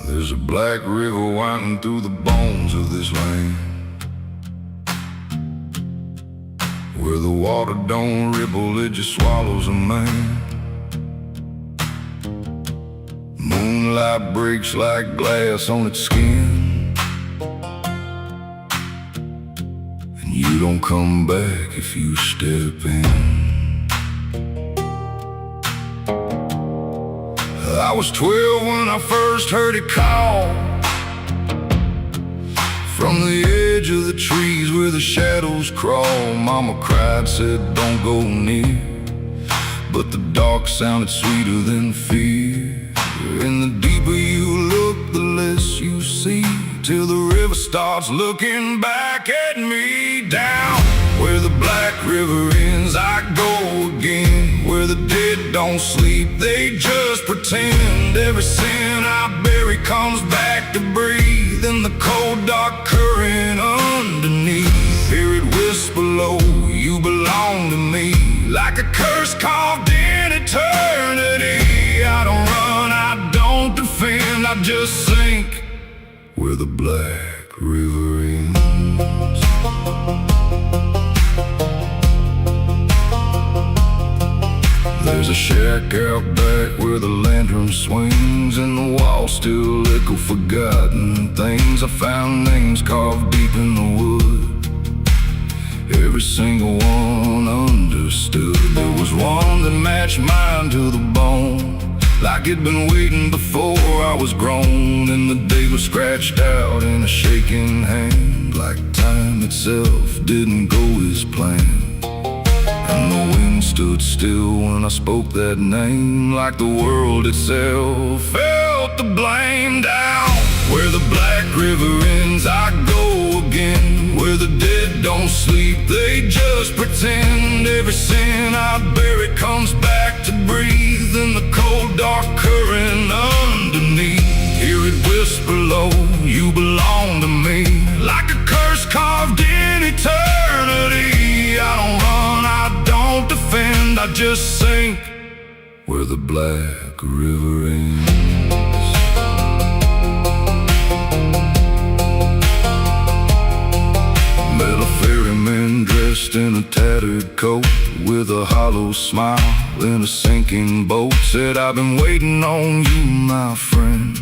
There's a black river winding through the bones of this land, where the water don't ripple, it just swallows a man. Moonlight breaks like glass on its skin, and you don't come back if you step in. I was 12 when I first heard it call, from the edge of the trees where the shadows crawl. Mama cried, said don't go near, but the dark sounded sweeter than fear. And the deeper you look, the less you see, till the river starts looking back at me. Down where the black river ends, I go again, where the dead don't sleep, they just pretend. Every sin I bury comes back to breathe in the cold dark current underneath. Hear it whisper low, you belong to me, like a curse carved in eternity. I don't run, I don't defend, I just sink where the black river ends. There's a shack out back where the lantern swings, and the walls still echo forgotten things. I found names carved deep in the wood, every single one understood. There was one that matched mine to the bone, like it'd been waiting before I was grown. And the day was scratched out in a shaking hand, like time itself didn't go as planned. And the wind stood still when I spoke that name, like the world itself felt the blame. Down where the black river ends, I go again, where the dead don't sleep, they just pretend. Every sin I bury comes back to breathe in the cold dark current underneath. Hear it whisper low, you belong to me, like a curse carved in eternity. I don't run, I don't defend, I just sink where the black river ends. Met a ferryman dressed in a tattered coat, with a hollow smile in a sinking boat. Said, I've been waiting on you, my friend.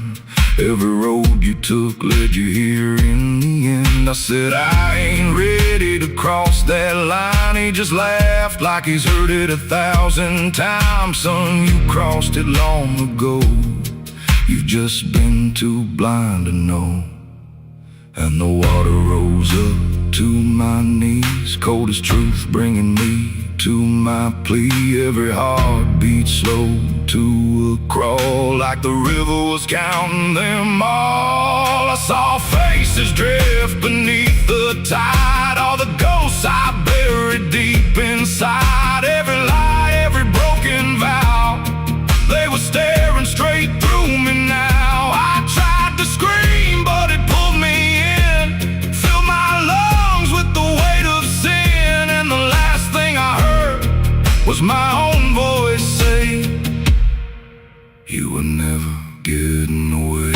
Every road you took led you here in the end. I said, I ain't ready to cross that line. He just laughed like he's heard it 1,000 times. Son, you crossed it long ago, you've just been too blind to know. And the water rose up to my knees, cold as truth, bringing me to my plea. Every heartbeat slow to a crawl, like the river was counting them all. I saw faces drift beneath the tide, all the ghosts I buried deep inside. Every lie, every broken vow, they were staring straight through me now. I tried to scream, but it pulled me in, filled my lungs with the weight of sin. And the last thing I heard was my own voice say, you were never getting away.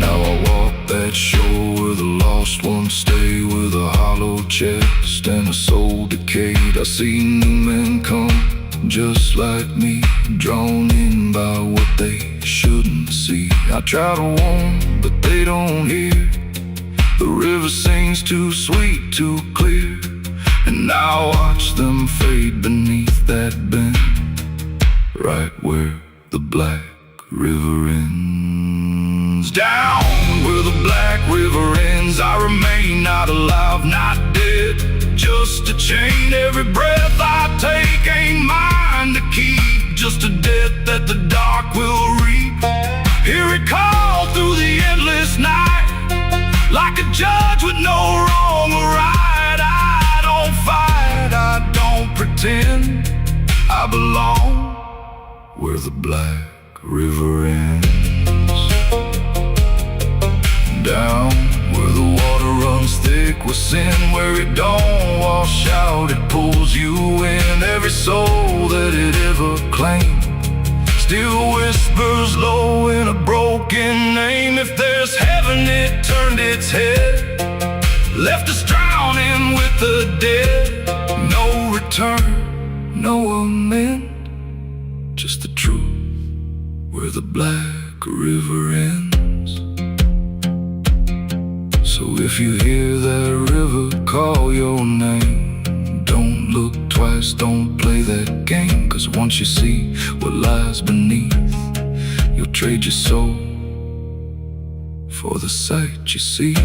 Now I walk that shore where the lost ones stay, with a hollow chest and a soul decayed. I see new men come just like me, drawn in by what they shouldn't see. I try to warn, but they don't hear. The river sings too sweet, too clear, and I watch them fade beneath that bend, right where the black river ends. Down where the black river ends, I remain not alive, not dead, just a chain. Every breath I take ain't mine to keep, just a death that the dark will reap. Hear it call through the endless night, like a judge with no wrong or right. I don't fight, I don't pretend, I belong where the black river ends. Down where the water runs thick with sin, where it don't wash out, it pulls you in. Every soul that it ever claimed still whispers low in a broken name. If there's heaven, it turned its head, left us drowning with the dead. No return, no amend, just the truth where the black river ends. So if you hear that river call your name, don't look twice, don't play that game. 'Cause once you see what lies beneath, you'll trade your soul for the sight you seek.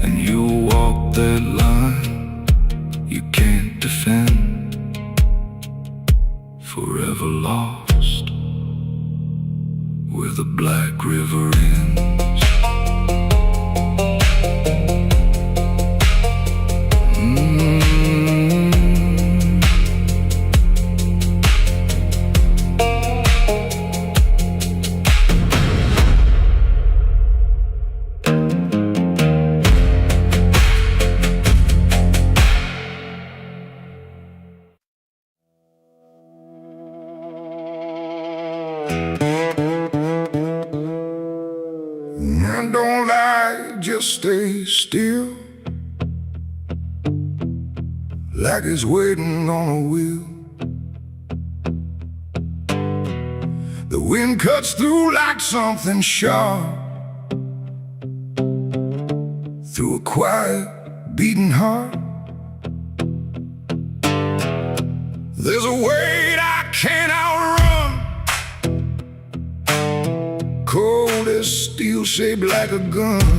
And you'll walk that line you can't defend, forever lost where the black river ends. And don't lie, just stay still, like it's waiting on a wheel. The wind cuts through like something sharp, through a quiet, beating heart. There's a weight I can't outrun, cold as steel, shaped like a gun.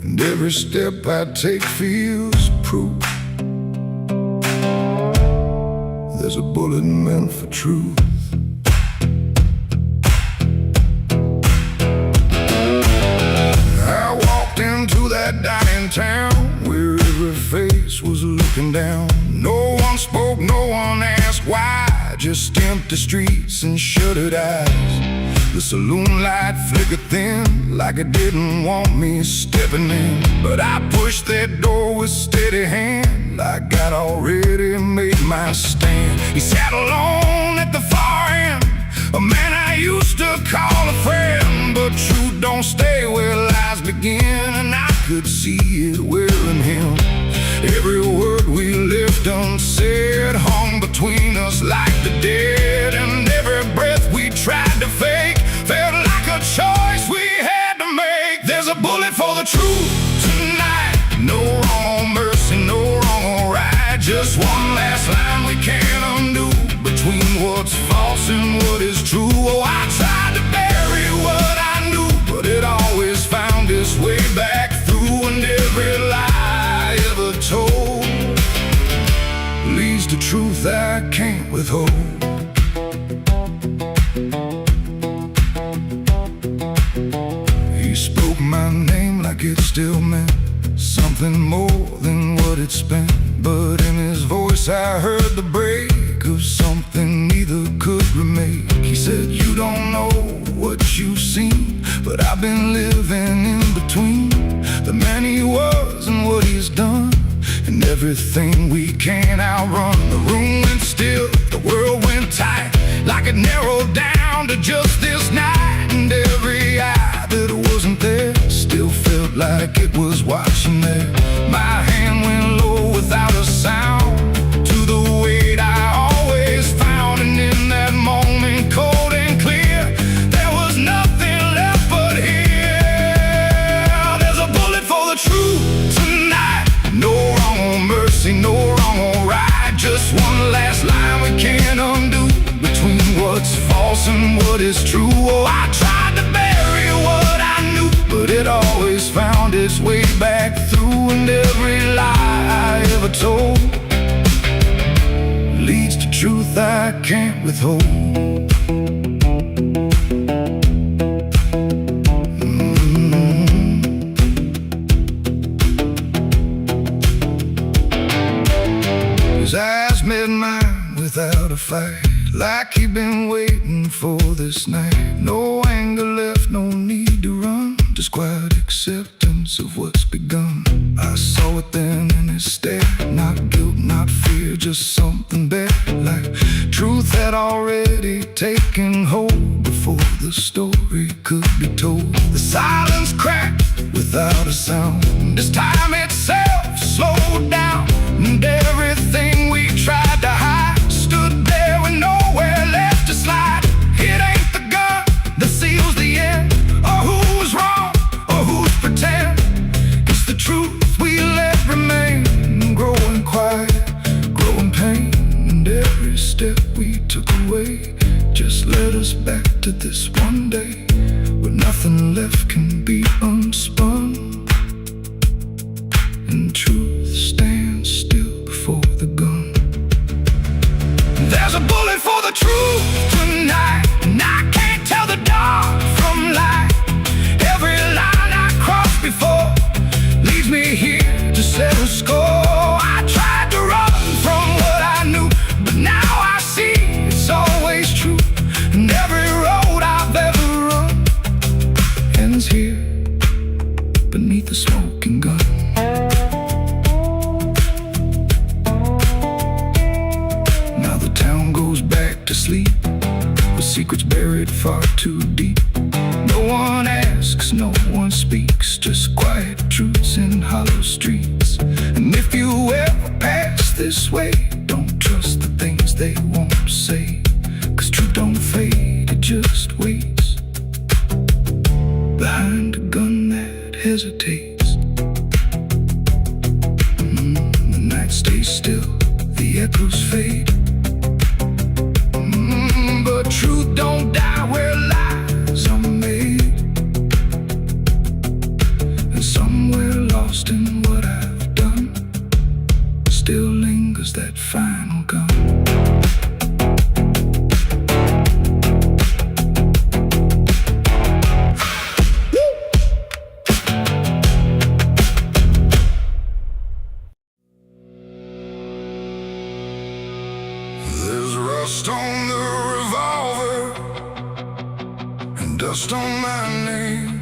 And every step I take feels proof there's a bullet meant for truth. I walked into that dining town where every face was looking down. No one spoke, no one asked why, just empty streets and shuttered eyes. The saloon light flickered thin, like it didn't want me stepping in. But I pushed that door with steady hand, like I'd already made my stand. He sat alone at the far end, a man I used to call a friend. But truth don't stay where lies begin, and I could see it wearing him. Every word we left unsaid hung between us like the dead. And every breath we tried to fake felt like a choice we had to make. There's a bullet for the truth tonight, no wrong or mercy, no wrong or right. Just one last line we can't undo, between what's false and what is true. Oh, I tried to bury what I knew, but it always found its way back through. And every lie ever told leads to truth I can't withhold. He spoke my name like it still meant something more than what it spent. But in his voice I heard the break of something neither could remake. He said, you don't know what you've seen, but I've been living in between the man he was and what he's done, and everything we can't outrun. The room went still, the world went tight, like it narrowed down to just this night. And every eye that wasn't there still felt like it was watching there. My hand went low without a sound, to the weight I always found. And in that moment, cold and clear, there was nothing left but here. There's a bullet for the truth tonight, no wrong or mercy, no wrong or right. Just one last line we can't undo, between what's false and what is true. Oh, I tried to bury what I knew, but it always found its way back through. And every lie I ever told leads to truth I can't withhold. His eyes met mine without a fight, like he'd been waiting for this night. No anger left, no need to run, just quiet acceptance of what's begun. I saw it then in his stare, not guilt, not fear, just something better, like truth had already taken hold before the story could be told. The silence cracked without a sound, this time itself slowed down, and everything we tried to hide stood there with nowhere left to slide. It ain't the gun that seals the end, or who's wrong, or who's pretend. It's the truth we let remain, growing quiet, growing pain. And every step we took away just led us back to this one day, where nothing left can be unspun, and truth stands still before the gun. There's a bullet for the truth tonight, and I can't tell the dark from light. Every line I crossed before leads me here to settle score. I tried to run from what I knew, but now I see it's always true. And every road I've ever run ends here beneath the smoking gun. To sleep with secrets buried far too deep. No one asks, no one speaks, just quiet truths in hollow streets. And if you ever pass this way, don't trust the things they won't say, 'cause truth don't fade, it just waits behind a gun that hesitates. The night stays still, the echoes fade, but truth don't die where lies are made. And somewhere lost in what I've done still lingers that final gun. There's rust on the revolver and dust on my name.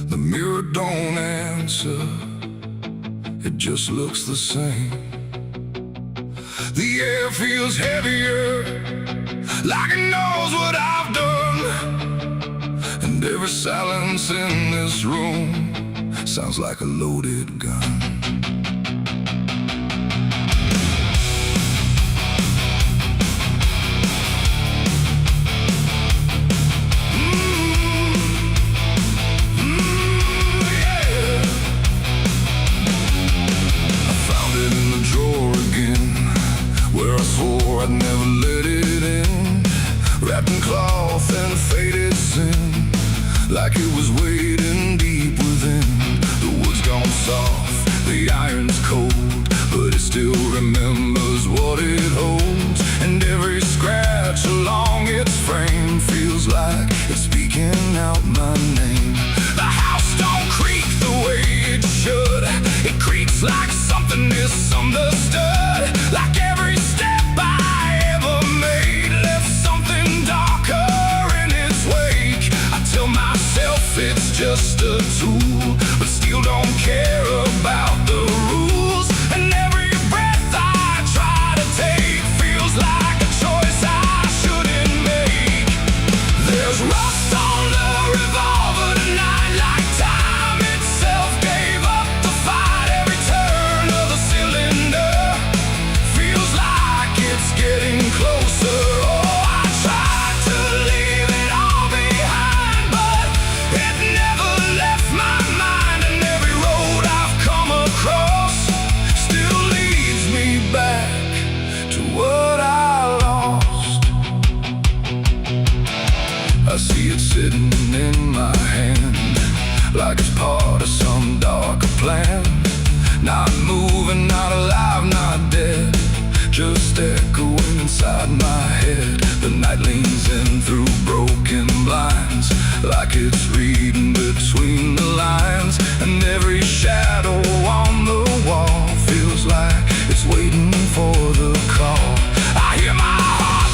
The mirror don't answer, it just looks the same. The air feels heavier, like it knows what I've done. And every silence in this room sounds like a loaded gun. I'd never let it in, wrapped in cloth and faded sin, like it was waiting deep within. The wood's gone soft, the iron's cold, but it still remembers what it holds. And every scratch along its frame feels like it's speaking out my name. The house don't creak the way it should, it creaks like something misunderstood, like every step I ever made left something darker in its wake. I tell myself it's just a tool, but still don't care about the rules. And every breath I try to take feels like a choice I shouldn't make. There's rust on the revolver tonight, like time itself gave up the fight. Every turn of the cylinder feels like it's getting closer. Oh, I tried to leave it all behind, but it never left my mind. And every road I've come across still leads me back to what I lost. I see it sitting in my hand, like it's part of some darker plan. Not moving, not alive, not dead, just echoing inside my head. The night leans in through broken blinds, like it's reading between the lines. And every shadow on the wall feels like it's waiting for the call. I hear my heart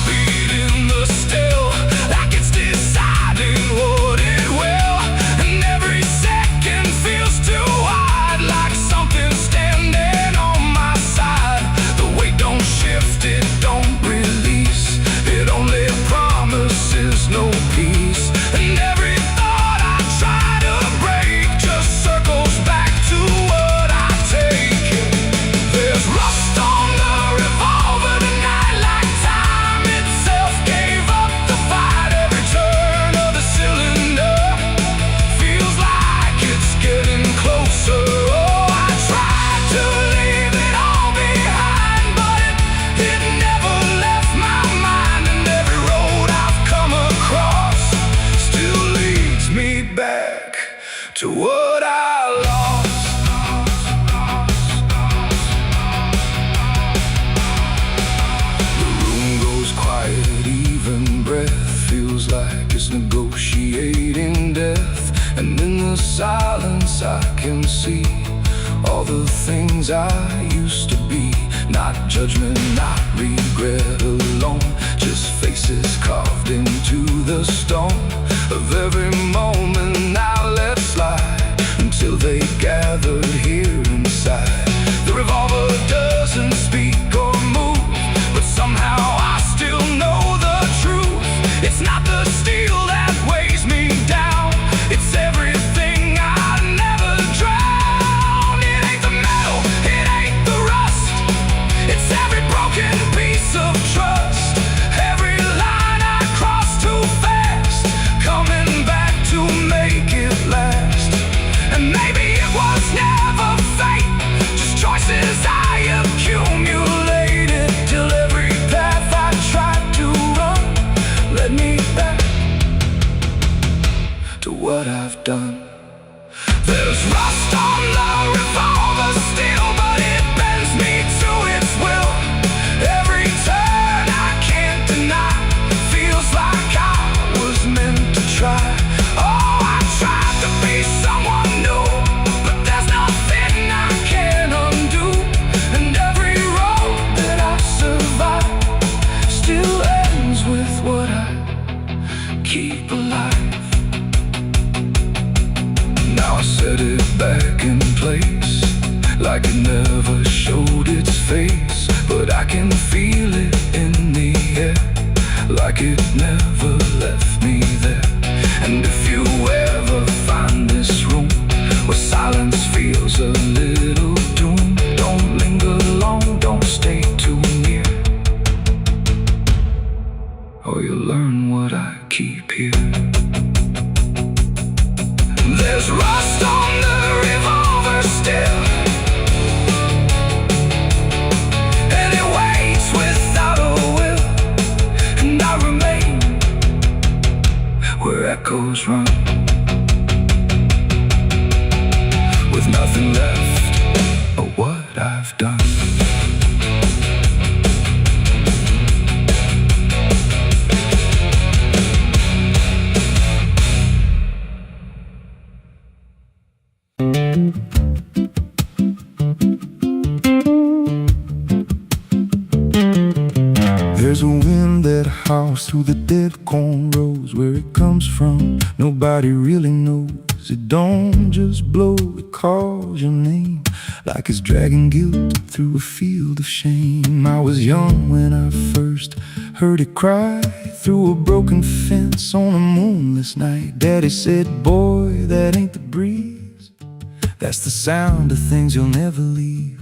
the things I used to be. Not judgment, not regret alone, just faces carved into the stone of every moment I let slide, until they gathered here inside. The revolver doesn't speak or move, but somehow I still know the truth. It's not the steel that weighs me down, it's everything I never drowned. It ain't the metal, it ain't the rust, it's every broken piece of trust, every line I crossed too fast, coming back to make it last. And maybe it was never fate, just choices I accumulated, till every path I tried to run led me back to what I've done. There's rust on the revolver still, but it bends me to its will. Every turn I can't deny, feels like I was meant to try. Oh, I tried to be someone new, but there's nothing I can undo. And every road that I survive still ends with what I keep alive. Now I set it back in place, like it never showed its face, but I can feel it in the air, like it never left me there. And if you ever find this room where silence feels a little doom, don't linger long, don't stay too near, or you'll learn what I keep here. There's rust on the revolver still, and it waits without a will, and I remain where echoes run, with nothing left of what I've done. There's a wind that howls through the dead corn rows. Where it comes from, nobody really knows. It don't just blow, it calls your name, like it's dragging guilt through a field of shame. I was young when I first heard it cry through a broken fence on a moonless night. Daddy said, boy, that ain't the breeze, that's the sound of things you'll never leave.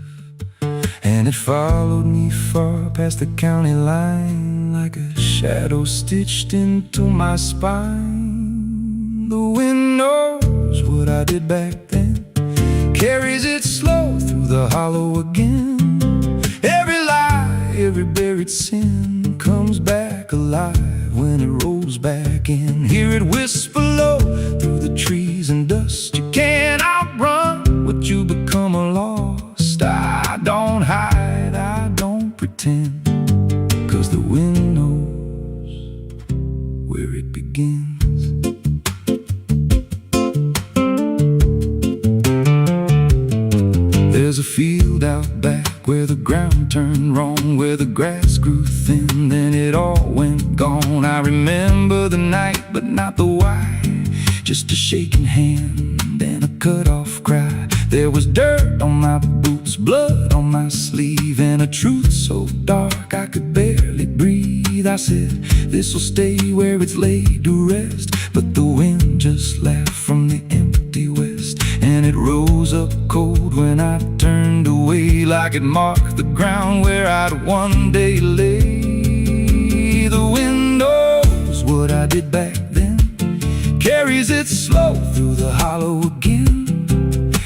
And it followed me far past the county line, like a shadow stitched into my spine. The wind knows what I did back then, carries it slow through the hollow again. Every lie, every buried sin comes back alive when it rolls back in. Hear it whisper low through the trees and dust. You can't outrun what you become lost. I don't hide, I don't pretend, 'cause the wind knows where it begins. There's a field out back where the ground turned wrong, where the grass grew thin, then it all went gone. I remember the night, but not the why, just a shaking hand and a cut-off cry. There was dirt on my boots, blood on my sleeve, and a truth so dark I could barely breathe. I said, this'll stay where it's laid to rest, but the wind just laughed from the empty west, and it rose up cold when I turned away, like it marked the ground where I'd one day lay. The wind knows what I did back then, carries it slow through the hollow again.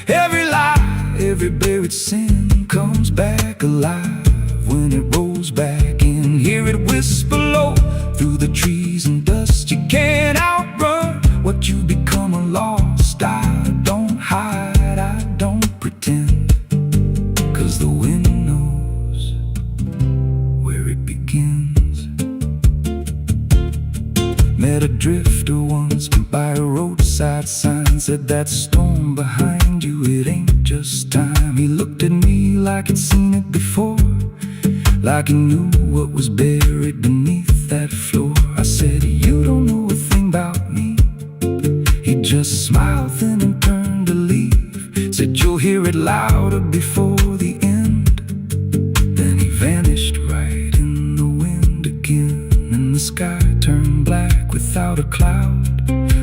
Every lie, every buried sin comes back alive when it rolls back in. Hear it whisper low through the trees and dust. You can't outrun what you become lost. I don't hide, I don't pretend, 'cause the wind knows where it begins. Met a drifter once by a roadside roadside sign said that storm behind you, it ain't just time. He looked at me like he'd seen it before, like he knew what was buried beneath that floor. I said, you don't know a thing about me. He just smiled then and turned to leave. Said, you'll hear it louder before the end. Then he vanished right in the wind again, and the sky turned black without a cloud,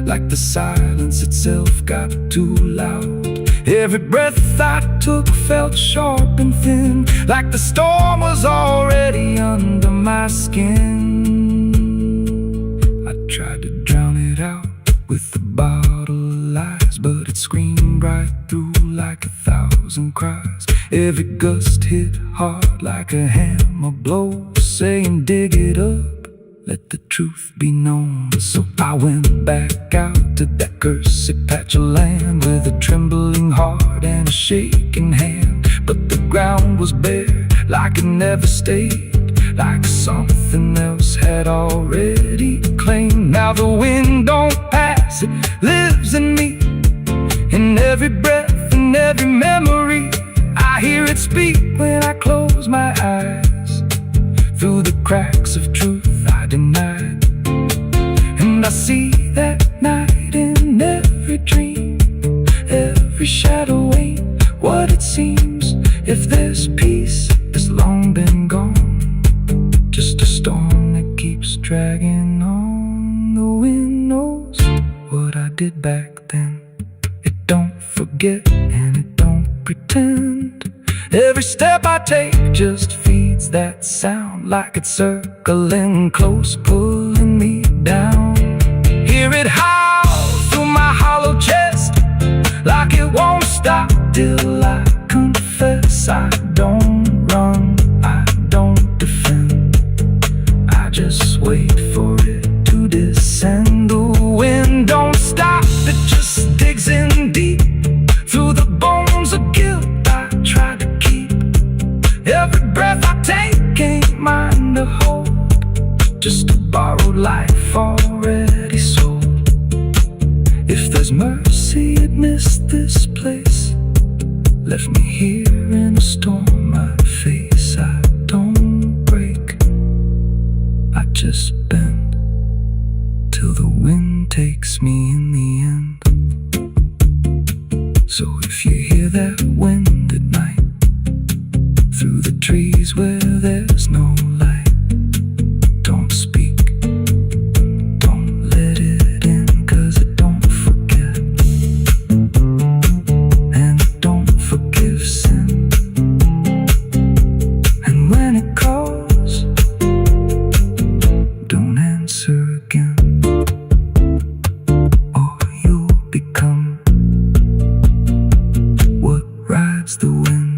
like the silence itself got too loud. Every breath I took felt sharp and thin, like the storm was already under my skin. I tried to drown it out with a bottle of lies, but it screamed right through like 1,000 cries. Every gust hit hard like a hammer blow, saying dig it up, let the truth be known. So I went back out to that cursed patch of land with a trembling heart and a shaking hand. But the ground was bare, like it never stayed, like something else had already claimed. Now the wind don't pass, it lives in me, in every breath and every memory. I hear it speak when I close my eyes, through the cracks of truth I denied. And I see that night in every dream, every shadow ain't what it seems. If there's peace, it's long been gone, just a storm that keeps dragging on. The wind knows what I did back then. It don't forget and it don't pretend. Every step I take just feeds that sound, like it's circling close, pulling me down. Hear it howl through my hollow chest, like it won't stop till I confess. I don't run, I don't defend, I just wait for it to descend. The wind don't stop, it just digs in deep, through the bones of guilt I try to keep. Every breath I take ain't mine to hold, just a borrowed life already sold. If there's mercy, it missed this place, left me here in a storm I face. I don't break, I just bend, till the wind takes me in the end. So if you hear that wind at night, through the trees where there's no light, don't speak, don't let it in, 'cause it don't forget, and it don't forgive sin. And when it calls, don't answer again, or you'll become what rides the wind.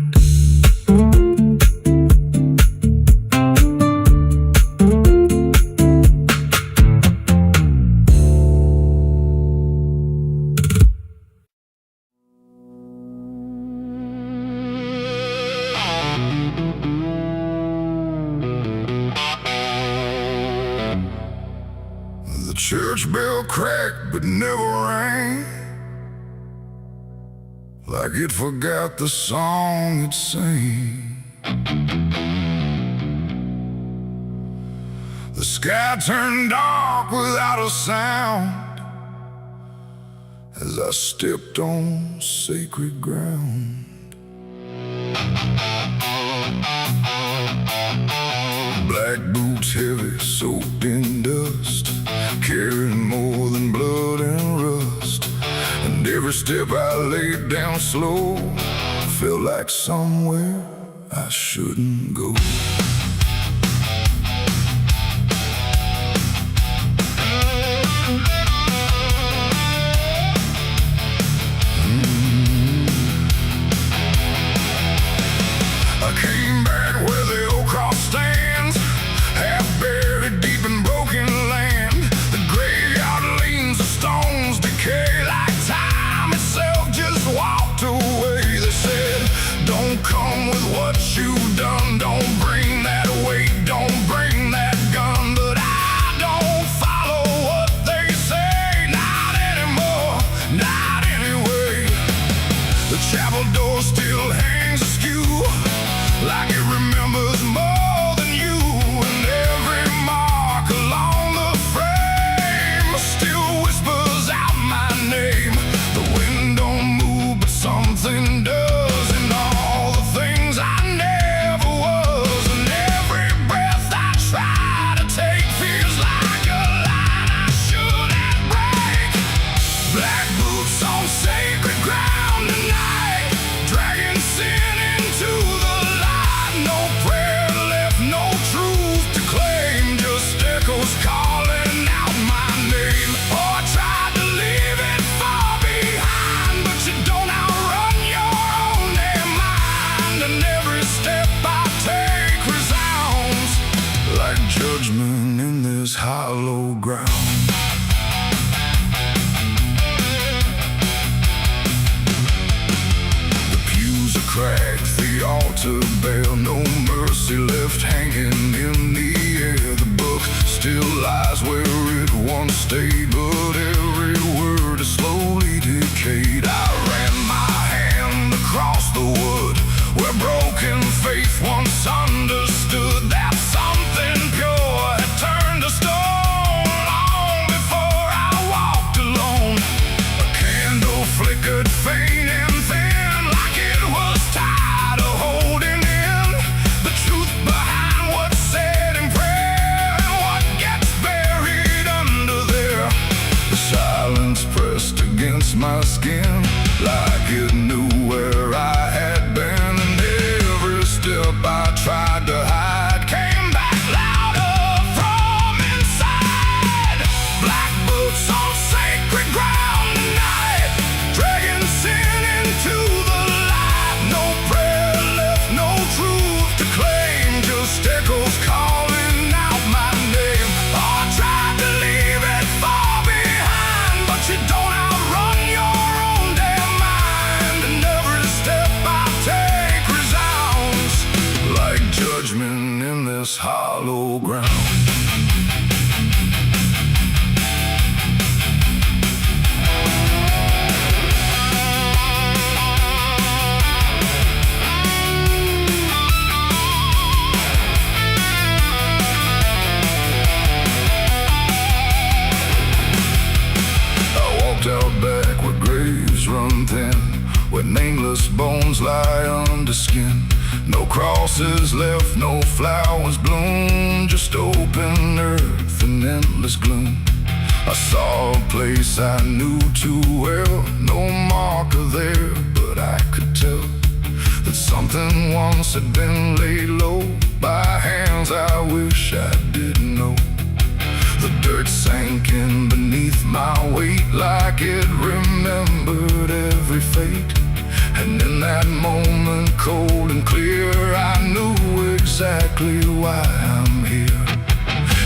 The church bell cracked but never rang, like it forgot the song it sang. The sky turned dark without a sound, as I stepped on sacred ground. Black boots heavy, soaked in dust, carrying more than blood and rust. And every step I laid down slow felt like somewhere I shouldn't go. I came back where the old cross stands, half buried deep in broken land. The graveyard leans, the stones decay, like time itself just walked away. They said, don't come with what you've done, don't bring that step I take resounds like judgment in this hollow ground. The pews are cracked, the altar bare, no mercy left hanging in the air. The book still lies where it once stayed, but every word is slowly decayed. I ran my hand across the wood where broken faith once understood that something pure had turned to stone long before I walked alone. A candle flickered faint and thin, like it was tired of holding in the truth behind what's said in prayer and what gets buried under there. The silence pressed against my skin like it knew where I had been, and every step I tried to hide came back louder from inside. Black boots on sacred ground tonight, dragging sin into the light. No prayer left, no truth to claim, just echoes calling out my name. Oh, I tried to leave it far behind, but you don't outrun your own damn mind. And every step I take resounds like judgment in this hollow ground. I walked out back where graves run thin, where nameless bones lie under skin. No crosses left, no flowers bloom, just open earth and endless gloom. I saw a place I knew too well, no marker there, but I could tell that something once had been laid low by hands I wish I didn't know. The dirt sank in beneath my weight like it remembered every fate. And in that moment, cold and clear, I knew exactly why I'm here.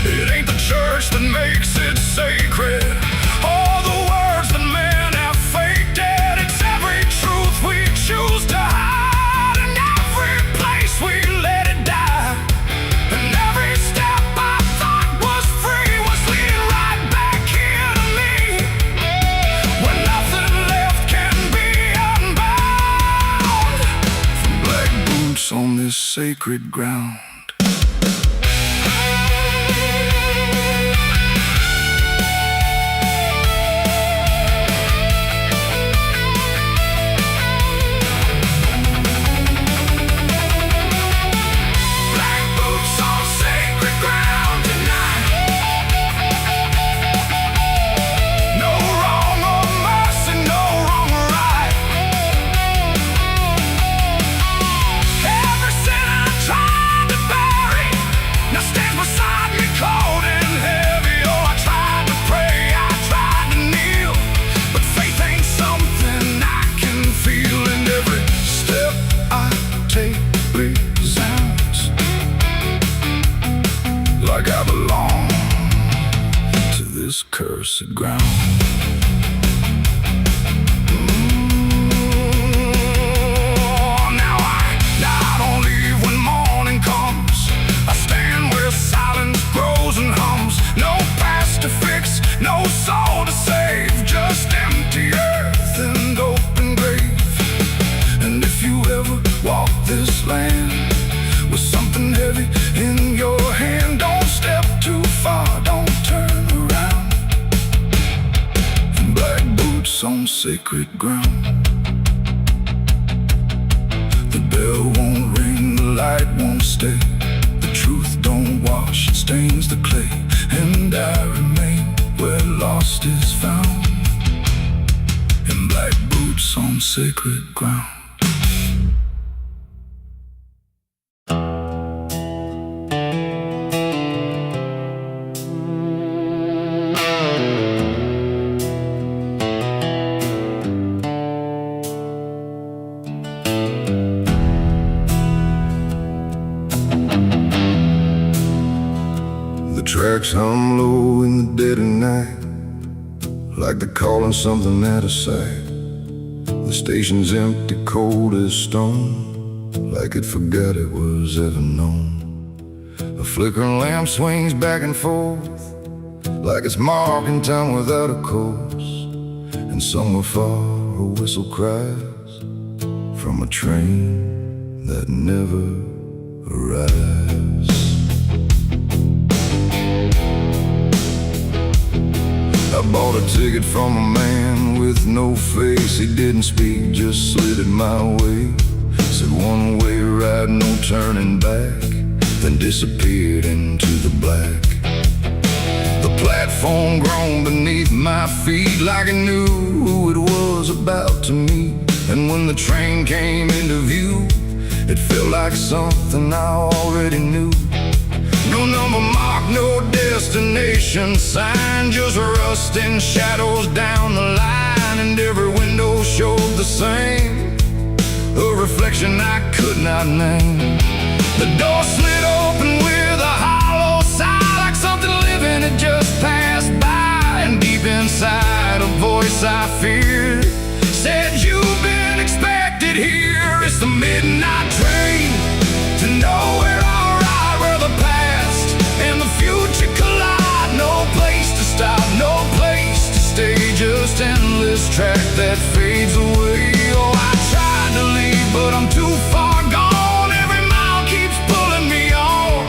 It ain't the church that makes it sacred, or the words that men have faked it. It's every truth we choose to hide, and every place we let it die. And every step I thought was free was leading right back here to me, where nothing left can be unbound from black boots on this sacred ground. Like I belong to this cursed ground. Now I don't leave when morning comes. I stand where silence grows and hums. No past to fix, no soul to save, just empty earth and open grave. And if you ever walk this land with something heavy in your hand, don't step too far, don't turn around. Black boots on sacred ground. The bell won't ring, the light won't stay. The truth don't wash, it stains the clay. And I remain where lost is found, in black boots on sacred ground. tracks hum low in the dead of night, like they're calling something out of sight. The station's empty, cold as stone, like it forgot it was ever known. A flickering lamp swings back and forth, like it's marking time without a course. And somewhere far a whistle cries from a train that never arrives. I bought a ticket from a man with no face. He didn't speak, just slid it my way. Said one way ride, no turning back, then disappeared into the black. The platform groaned beneath my feet, like it knew who it was about to meet. And when the train came into view, it felt like something I already knew. No number mark, no destination sign, just rusting shadows down the line. And every window showed the same, a reflection I could not name. The door slid open with a hollow sigh, like something living had just passed by. And deep inside, a voice I feared said, "You've been expected here." It's the midnight train to nowhere, alright, where the past and the future collide. No place to stop, no place to stay, just endless track that fades away. Oh, I tried to leave, but I'm too far gone. Every mile keeps pulling me on,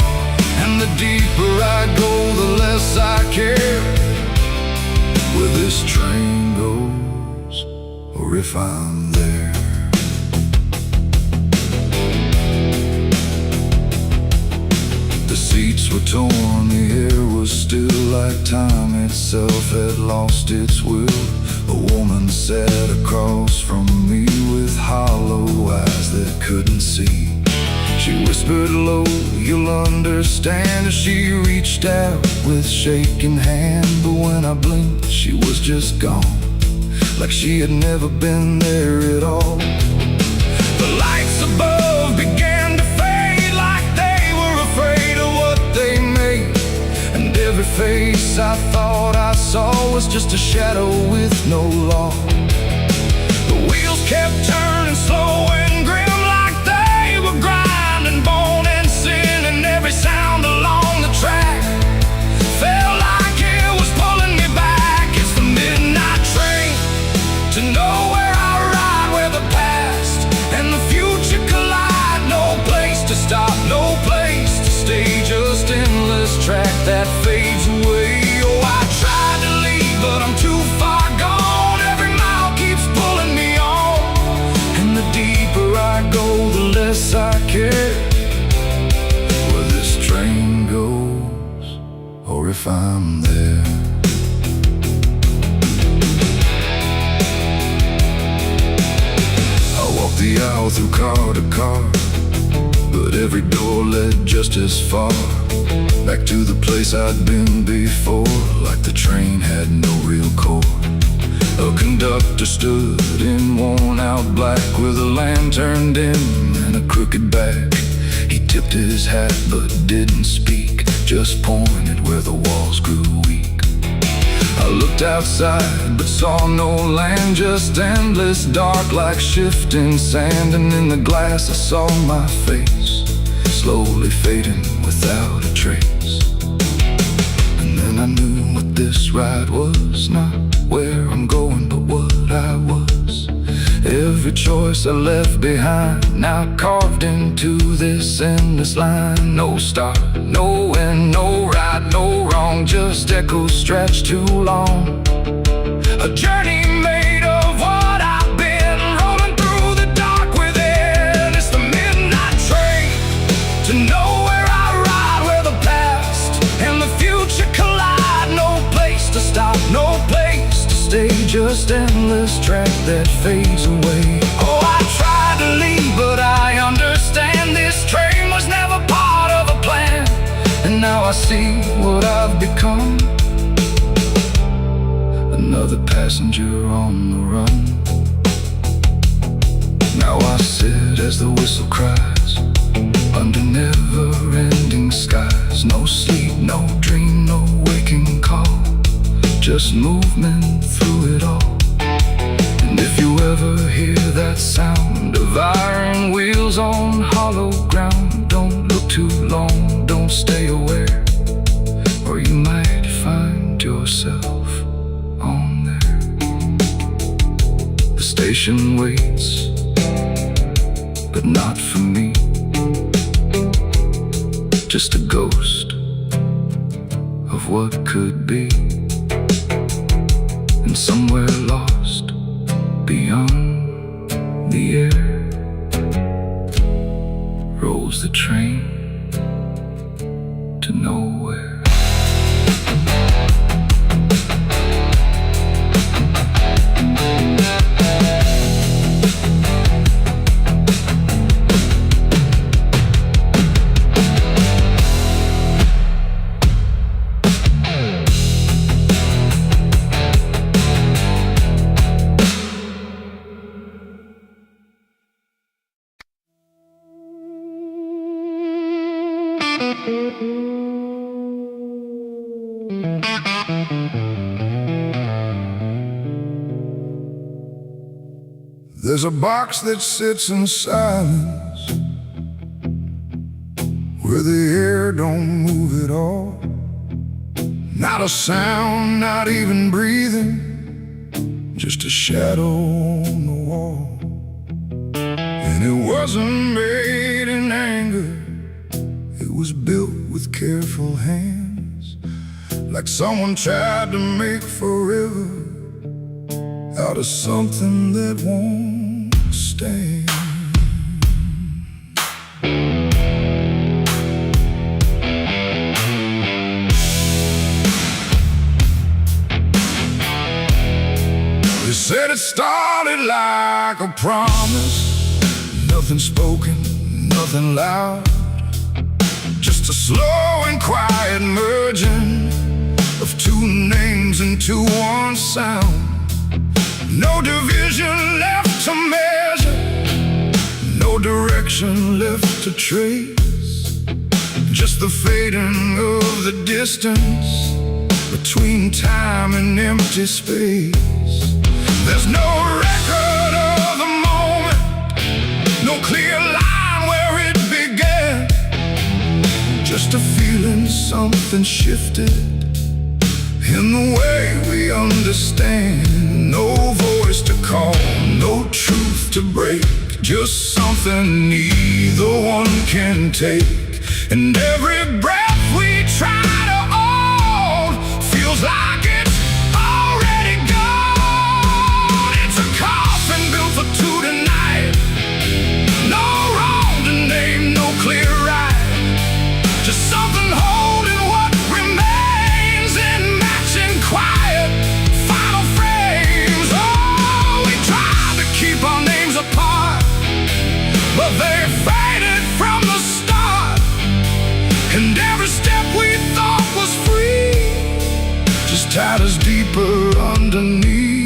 and the deeper I go, the less I care where this train goes, or if I'm there. The seats were torn, the air was still, like time itself had lost its will. A woman sat across from me with hollow eyes that couldn't see. She whispered low, "You'll understand," as she reached out with shaking hand. But when I blinked, she was just gone, like she had never been there at all. The lights above began to fade, like they were afraid of what they made. And every face I thought I saw was just a shadow with no law. The wheels kept turning slow and grim, like they were grinding bone and sin. And every sound along the track felt like it was pulling me back. It's the midnight train to nowhere, I ride, where the past and the future collide. No place to stop, no place to stay, just endless track that fades away. Oh, I tried to leave, but I'm too far gone. Every mile keeps pulling me on, and the deeper I go, the less I care where this train goes, or if I'm there. I walked the aisle through car to car, but every door led just as far back to the place I'd been before, like the train had no real core. A conductor stood in worn-out black with a lantern dim and a crooked back. He tipped his hat but didn't speak, just pointed where the walls grew weak. I looked outside but saw no land, just endless dark like shifting sand. And in the glass I saw my face, slowly fading without a trace. And then I knew what this ride was, not where I'm going, but what I was. Every choice I left behind, now carved into this endless line. No start, no end, no right, no wrong, just echoes stretched too long. A journey made of what I've been, rolling through the dark within. It's the midnight train to nowhere, I ride, where the past and the future collide. No place to stop, no place to stay, just endless track that fades away. Oh, I tried to leave, but I understand this train was never part of a plan. And now I see what I've become, another passenger on the run. Now I sit as the whistle cries, under never-ending skies. No sleep, no dream, just movement through it all. And if you ever hear that sound of iron wheels on hollow ground, don't look too long, don't stay aware, or you might find yourself on there. The station waits, but not for me. Just a ghost of what could be, and somewhere lost beyond the air rolls the train to nowhere. There's a box that sits in silence, where the air don't move at all. Not a sound, not even breathing, just a shadow on the wall. And it wasn't made in anger, it was built with careful hands, like someone tried to make forever out of something that won't stand. They said it started like a promise, nothing spoken, nothing loud, just a slow and quiet merging of two names into one sound. No division left to measure, no direction left to trace, just the fading of the distance between time and empty space. There's no record of the moment, no clear line where it began, just a feeling something shifted in the way we understand. No voice to call, no truth to break, just something neither one can take. And every breath we try to hold feels like it's already gone. It's a coffin built for two tonight, no wrong to name, no clear right, just something holding what remains in matching quiet final frames. Oh, we tried to keep our names apart, but they faded from the start. And every step we thought was free just tied us deeper underneath.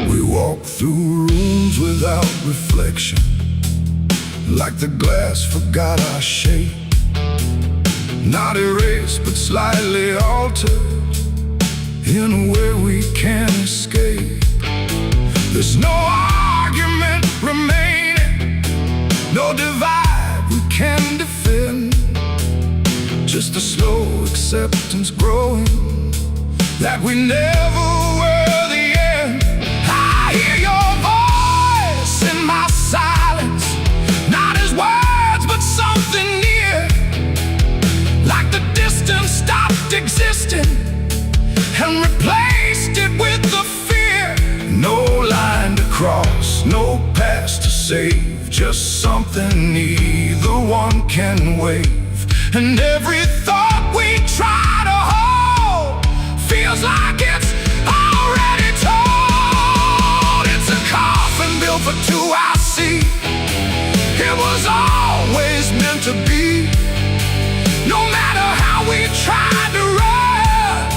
We walk through rooms without reflection, like the glass forgot our shape, not erased but slightly altered in a way we can't escape. There's no argument remaining, no divide we can defend, just a slow acceptance growing that we never were the end. I hear your voice in my silence, not as words but something near, like the distance stopped existing and replaced it with the fear. No line to cross, no past to save, just something neither one can wave. And every thought we try to hold feels like it's already told. It's a coffin built for two, I see. It was always meant to be. No matter how we tried to run,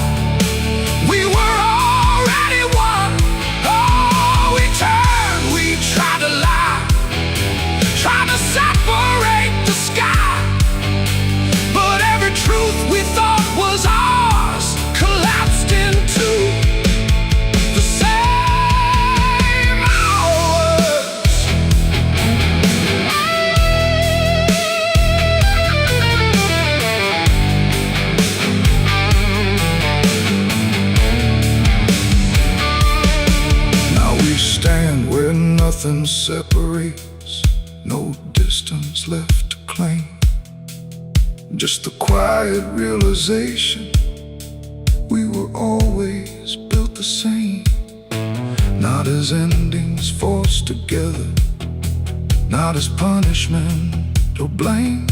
we were already one. Oh, we turned, we tried to lie, tried to separate the sky, but every truth we thought separates, no distance left to claim. Just the quiet realization we were always built the same. Not as endings forced together, not as punishment or blame.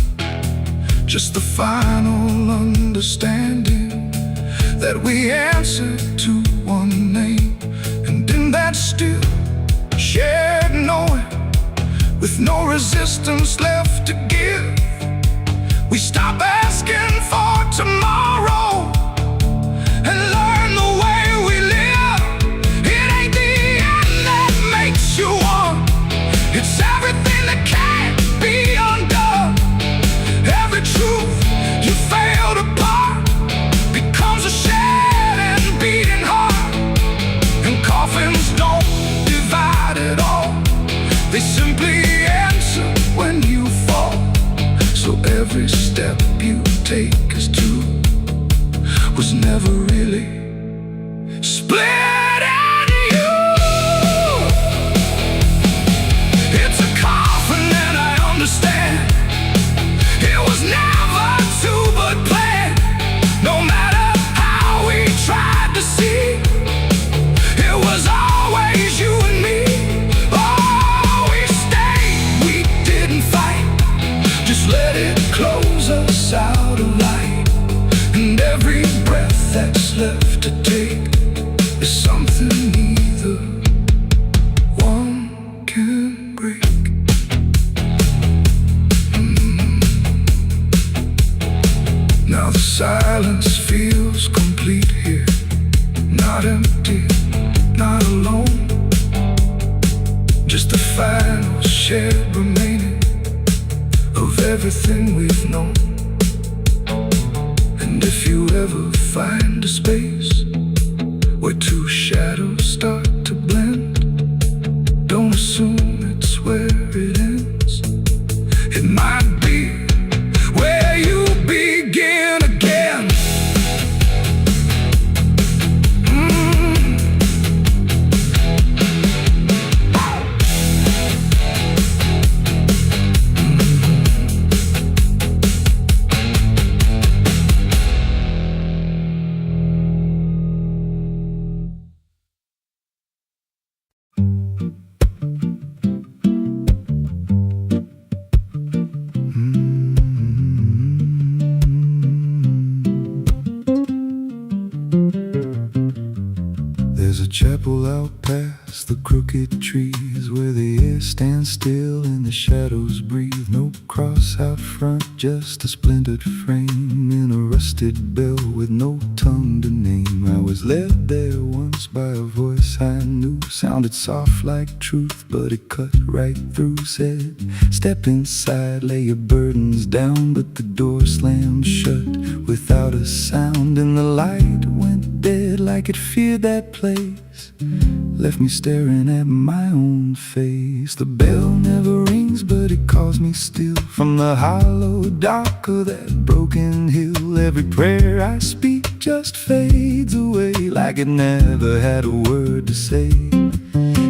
Just the final understanding that we answer to one name. And in that still shared knowing, with no resistance left to give, we stop asking for tomorrow and learn the way we live. It ain't the end that makes you one, it's everything that can't be undone. Every truth you failed apart becomes a shed and beating heart. And coffins don't divide at all, they simply answer when you fall. So every step you take as two was never really split into you. It's a coffin and I understand it was never to but planned. No matter how we tried to see, it was always you and me. Oh, we stayed, we didn't fight, just let it close us out of light. And every breath that's left to take is something neither one can break. Now the silence feels complete here, not empty, not alone. Just the final shared remaining of everything we've known. And if you ever find a space where two shadows start to blend, don't assume it's where it ends. It might be where you begin again. There's a chapel out past the crooked trees, where the air stands still and the shadows breathe. No cross out front, just a splintered frame in a rusted bell with no tongue to name. I was led there once by a voice I knew, sounded soft like truth, but it cut right through. Said, step inside, lay your burdens down, but the door slammed shut without a sound. And the light went dead like it feared that place, left me staring at my own face. The bell never rings, but it calls me still from the hollow dark of that broken hill. Every prayer I speak just fades away like it never had a word to say.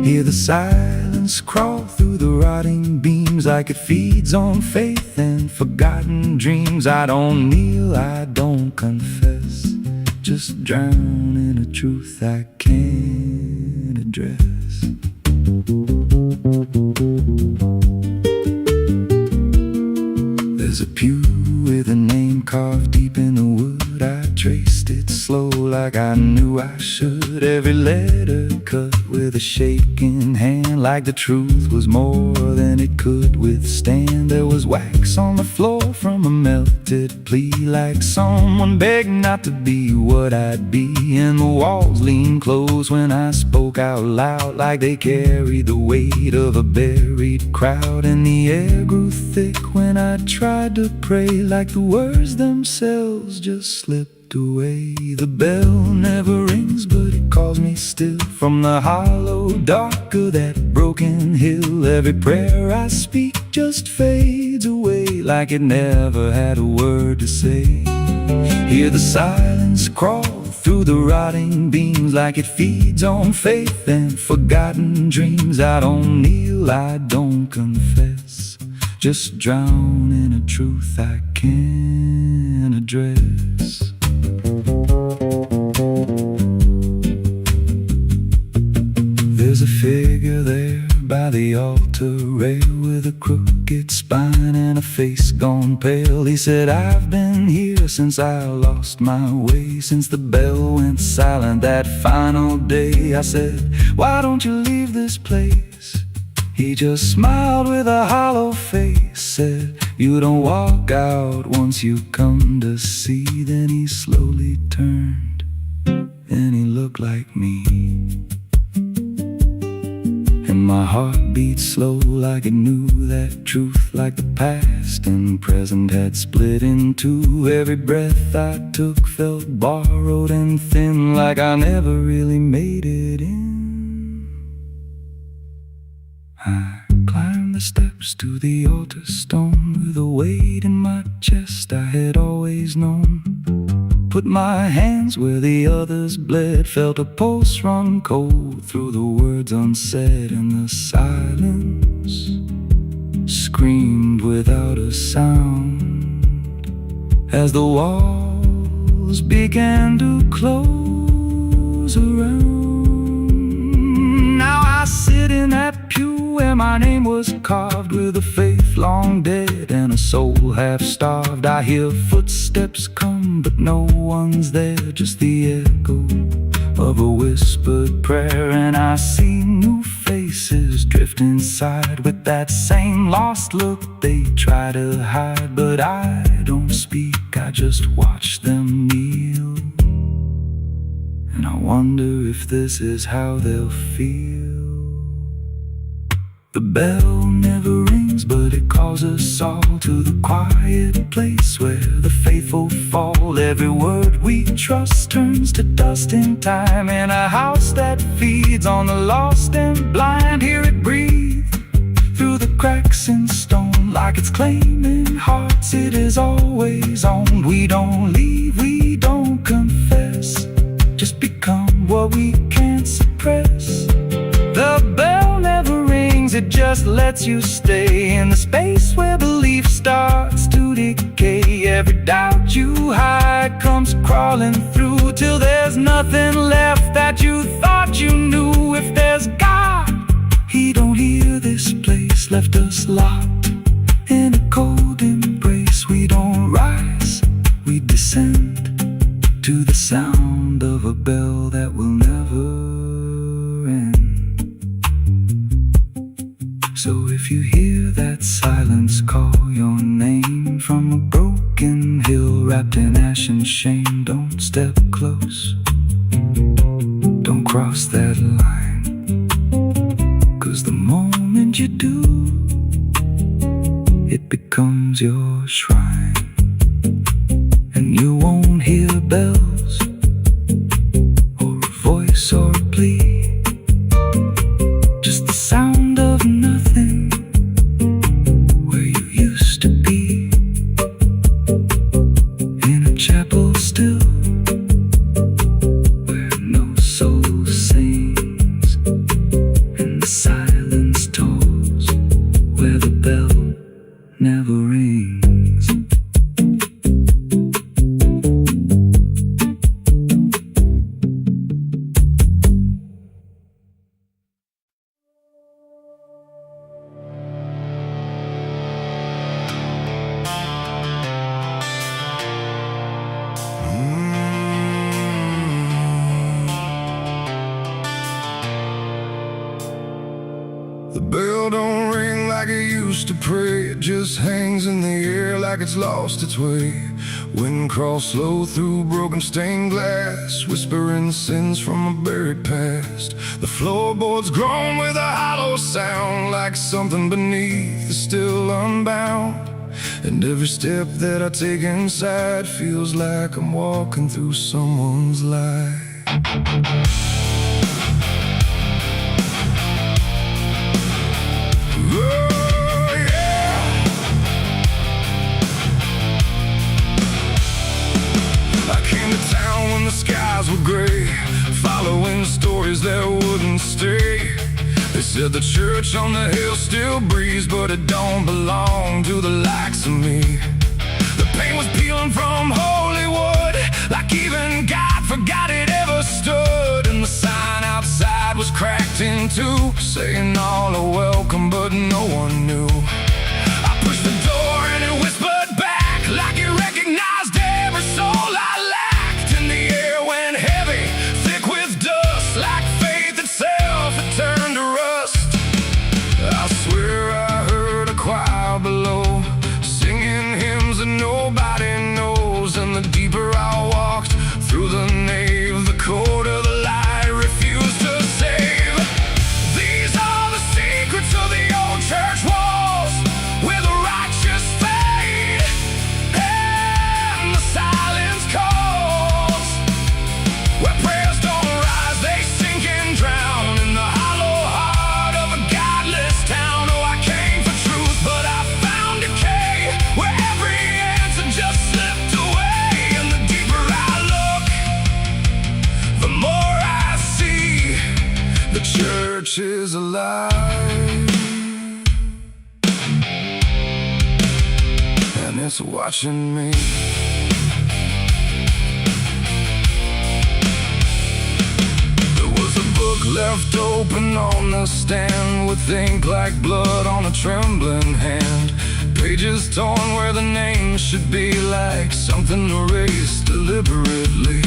Hear the silence crawl through the rotting beams like it feeds on faith and forgotten dreams. I don't kneel, I don't confess, just drown in a truth I can't address. There's a pew with a name carved deep in the wood. I traced it slow like I knew I should. Every letter cut with a shaking hand, like the truth was more than it could withstand. There was wax on the floor from a melted plea, like someone begged not to be what I'd be. And the walls leaned close when I spoke out loud, like they carried the weight of a buried crowd. And the air grew thick when I tried to pray, like the words themselves just slipped away. The bell never rings, but it calls me still from the hollow dark of that broken hill. Every prayer I speak just fades away like it never had a word to say. Hear the silence crawl through the rotting beams like it feeds on faith and forgotten dreams. I don't kneel, I don't confess, just drown in a truth I can't address. There's a figure there by the altar rail with a crooked spine and a face gone pale. He said, I've been here since I lost my way, since the bell went silent that final day. I said, why don't you leave this place? He just smiled with a hollow face, said, you don't walk out once you come to see. Then he slowly turned and he looked like me. And my heart beat slow like it knew that truth, like the past and present had split in two. Every breath I took felt borrowed and thin, like I never really made it in. I climbed the steps to the altar stone with a weight in my chest I had always known. Put my hands where the others bled, felt a pulse run cold through the words unsaid, and the silence screamed without a sound as the walls began to close around. Now I sit in that pew where my name was carved, with a faith long dead and a soul half starved. I hear footsteps come, but no one's there, just the echo of a whispered prayer. And I see new faces drift inside with that same lost look they try to hide. But I don't speak, I just watch them kneel, and I wonder if this is how they'll feel. The bell never rings, but it calls us all to the quiet place where the faithful fall. Every word we trust turns to dust in time, in a house that feeds on the lost and blind. Hear it breathe through the cracks in stone, like it's claiming hearts it is always owned. We don't leave, we don't confess, just become what we can't suppress. The bell never rings, it just lets you stay in the space where belief starts to decay. Every doubt you hide comes crawling through, till there's nothing left that you thought you knew. If there's God, He don't hear this place, left us locked in a cold embrace. We don't rise, we descend to the sound of a bell that will never end. So if you hear that silence call your name from a broken hill wrapped in ash and shame, don't step close, don't cross that line, 'cause the moment you do, it becomes your shrine. And you won't hear bells or a voice or a plea, just the sound of nothing where you used to be, in a chapel still where no soul sings and the silence tolls, where the bell never rings. The bell don't ring like it used to pray, it just hangs in the air like it's lost its way. Wind crawls slow through broken stained glass, whispering sins from a buried past. The floorboards groan with a hollow sound, like something beneath is still unbound. And every step that I take inside feels like I'm walking through someone's life. Oh, yeah. I came to town when the skies were Said the church on the hill still breathes, but it don't belong to the likes of me. The paint was peeling from Hollywood, like even God forgot it ever stood. And the sign outside was cracked in two, saying all are welcome, but no one knew. I pushed the door and it whispered back, like it recognized every soul I lacked. And the air went heavy, thick with dust, like faith itself had turned to rust. I swear I heard a choir below, singing hymns that nobody knows. And the deeper I walked through the nave, the colder the light refused to save. These are the secrets of the old church walls, where the righteous fade and the silence calls, where prayers don't rise, they sink and drown in the hollow heart of a godless town. Oh, I came for truth, but I found decay, where every answer just slipped away. And the deeper I look, the more I see the church is alive, and it's watching me. There was a book left open on the stand, with ink like blood on a trembling hand. Pages torn where the name should be, like something erased deliberately.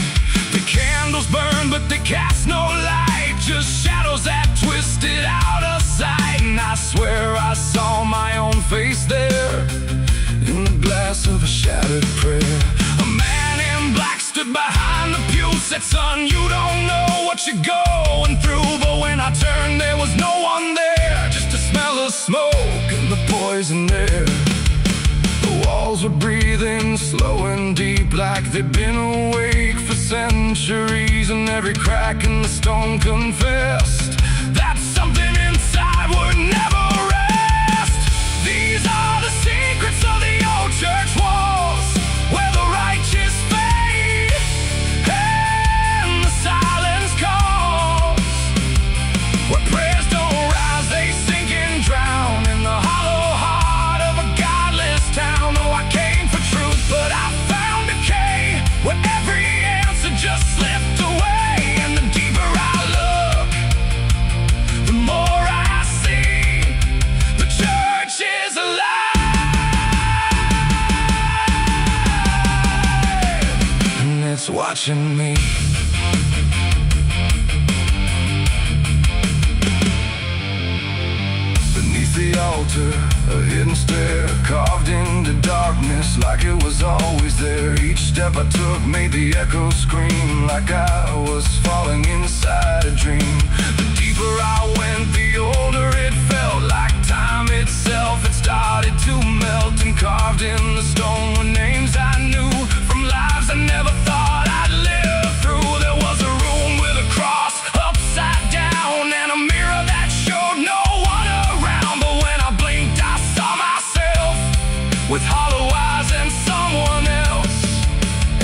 The candles burn, but they cast no light, just shadows that twisted out of sight. And I swear I saw my own face there, in the glass of a shattered prayer. A man in black stood behind the pew, said, son, you don't know what you're going through. But when I turned, there was no one there, just a smell of smoke and the poison air. The walls were breathing slow and deep, like they'd been awake for centuries. And every crack in the stone confessed that something inside would never rest. These are the secrets of the old church walls, where the righteous fade and the silence calls, where prayers don't rise, they sink and drown in the hollow heart of a godless town. Oh, I came for truth, but I found decay, where every answer just slipped away. And the deeper I look, the more I see the church is alive, and it's watching me. Beneath the altar, a hidden stair carved into darkness, like it was always there. Each step I took made the echoes scream, like I was falling inside a dream. The deeper I went, the older it felt, like time itself had started to melt. And carved in the stone were names I knew, from lives I never thought I'd live through. There was a room with a cross upside down, and a mirror that showed no one around. But when I blinked, I saw myself with hollow eyes and someone else.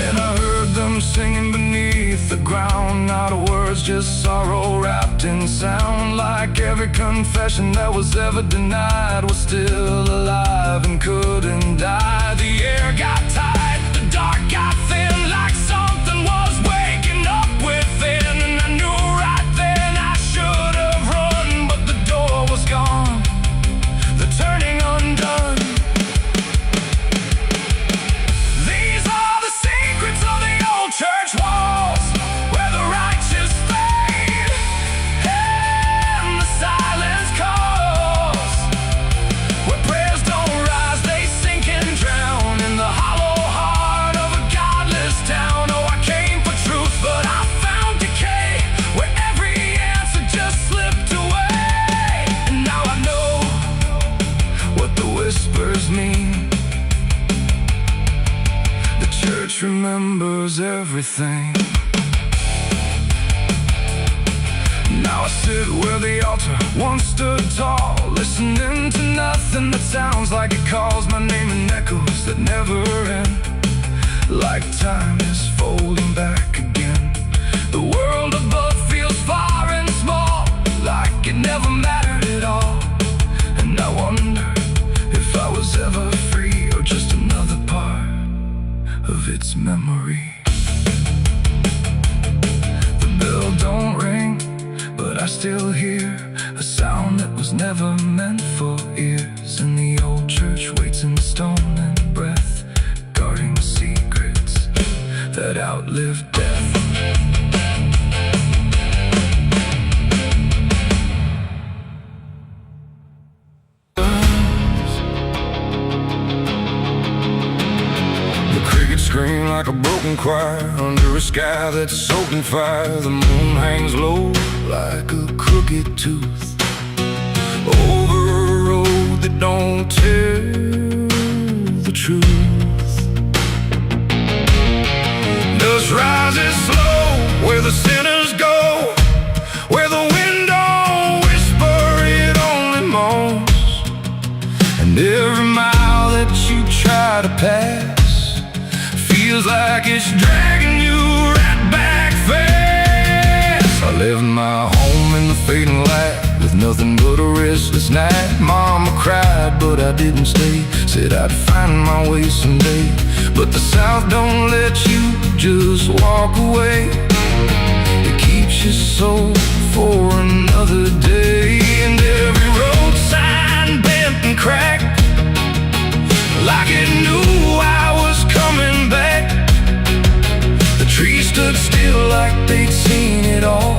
And I heard them singing beneath the ground, not words, just sorrow wrapped in sound. Like every confession that was ever denied was still alive and couldn't die. The air got tight, the dark got thin, like something was waking up within. And I knew right then I should have run, but the door was gone, the turning undone. These are the secrets of the old church walls, where the righteous fade and the silence calls, where prayers don't rise, they sink and drown in the hollow heart of a godless town. Oh, I came for truth, but I found decay, where every answer just slipped away. And now I know what the whispers mean. The church remembers everything. Now I sit where the altar once stood tall, listening to nothing that sounds like it calls my name in echoes that never end. Like time is folding back again. The world above feels far and small, like it never mattered its memory. The bell don't ring, but I still hear a sound that was never meant for ears. And the old church waits in stone and breath, guarding secrets that outlive death. Scream like a broken choir under a sky that's soaked in fire. The moon hangs low like a crooked tooth over a road that don't tell the truth. Dust rises slow where the sinners go, where the wind don't whisper, it only moans. And every mile that you try to pass feels like it's dragging you right back fast. I left my home in the fading light with nothing but a restless night. Mama cried, but I didn't stay. Said I'd find my way someday. But the South don't let you just walk away. It keeps your soul for another day. And every road sign bent and cracked, like it knew I was coming back. The trees stood still like they'd seen it all,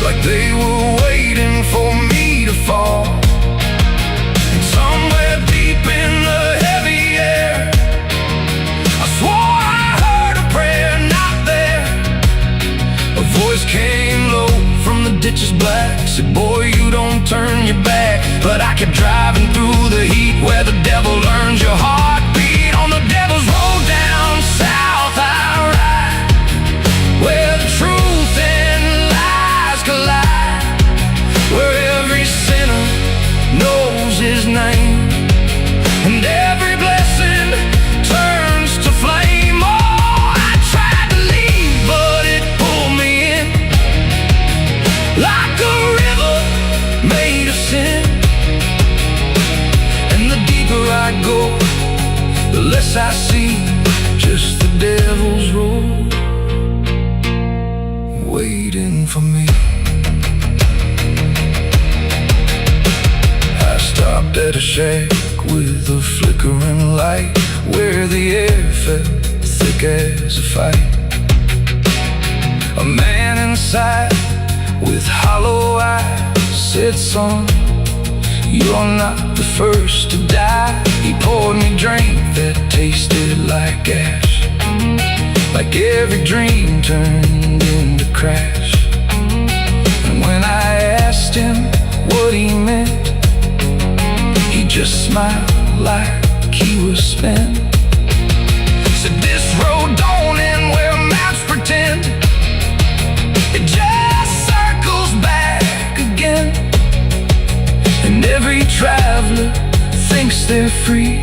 like they were waiting for me to fall. And somewhere deep in the heavy air, I swore I heard a prayer not there. A voice came low from the ditches black, said, boy, you don't turn your back. But I kept driving through the heat where the devil learns your heartbeat. On the devil's road down south I ride, where the truth and lies collide, where every sinner knows his name, and every blessing turns to flame. Oh, I tried to leave, but it pulled me in, like a river made of sin. I go, the less I see, just the devil's road waiting for me. I stopped at a shack with a flickering light, where the air felt thick as a fight. A man inside with hollow eyes said, son, you're not the first to die. He poured me a drink that tasted like ash, like every dream turned into crash. And when I asked him what he meant, he just smiled like he was spent. Said, this road don't end where maps pretend, it just circles back again. And every traveler thinks they're free,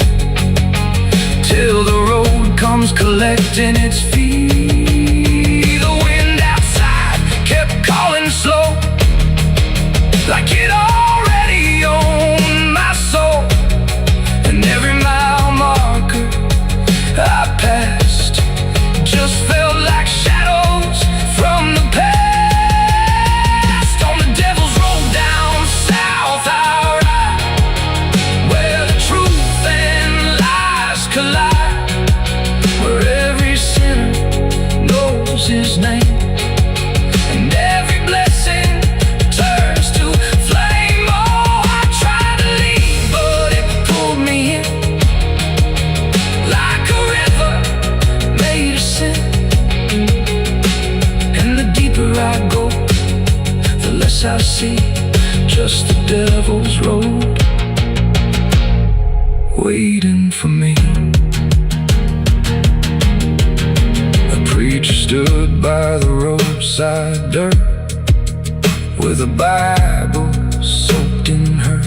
till the road comes collecting its fee. The wind outside kept calling slow, like it already owned my soul. And every mile marker I passed just felt like shadows from the past. His name, and every blessing turns to flame. Oh, I tried to leave, but it pulled me in, like a river made of sin. And the deeper I go, the less I see, just the devil's road waiting for me. Preacher stood by the roadside dirt, with a Bible soaked in her.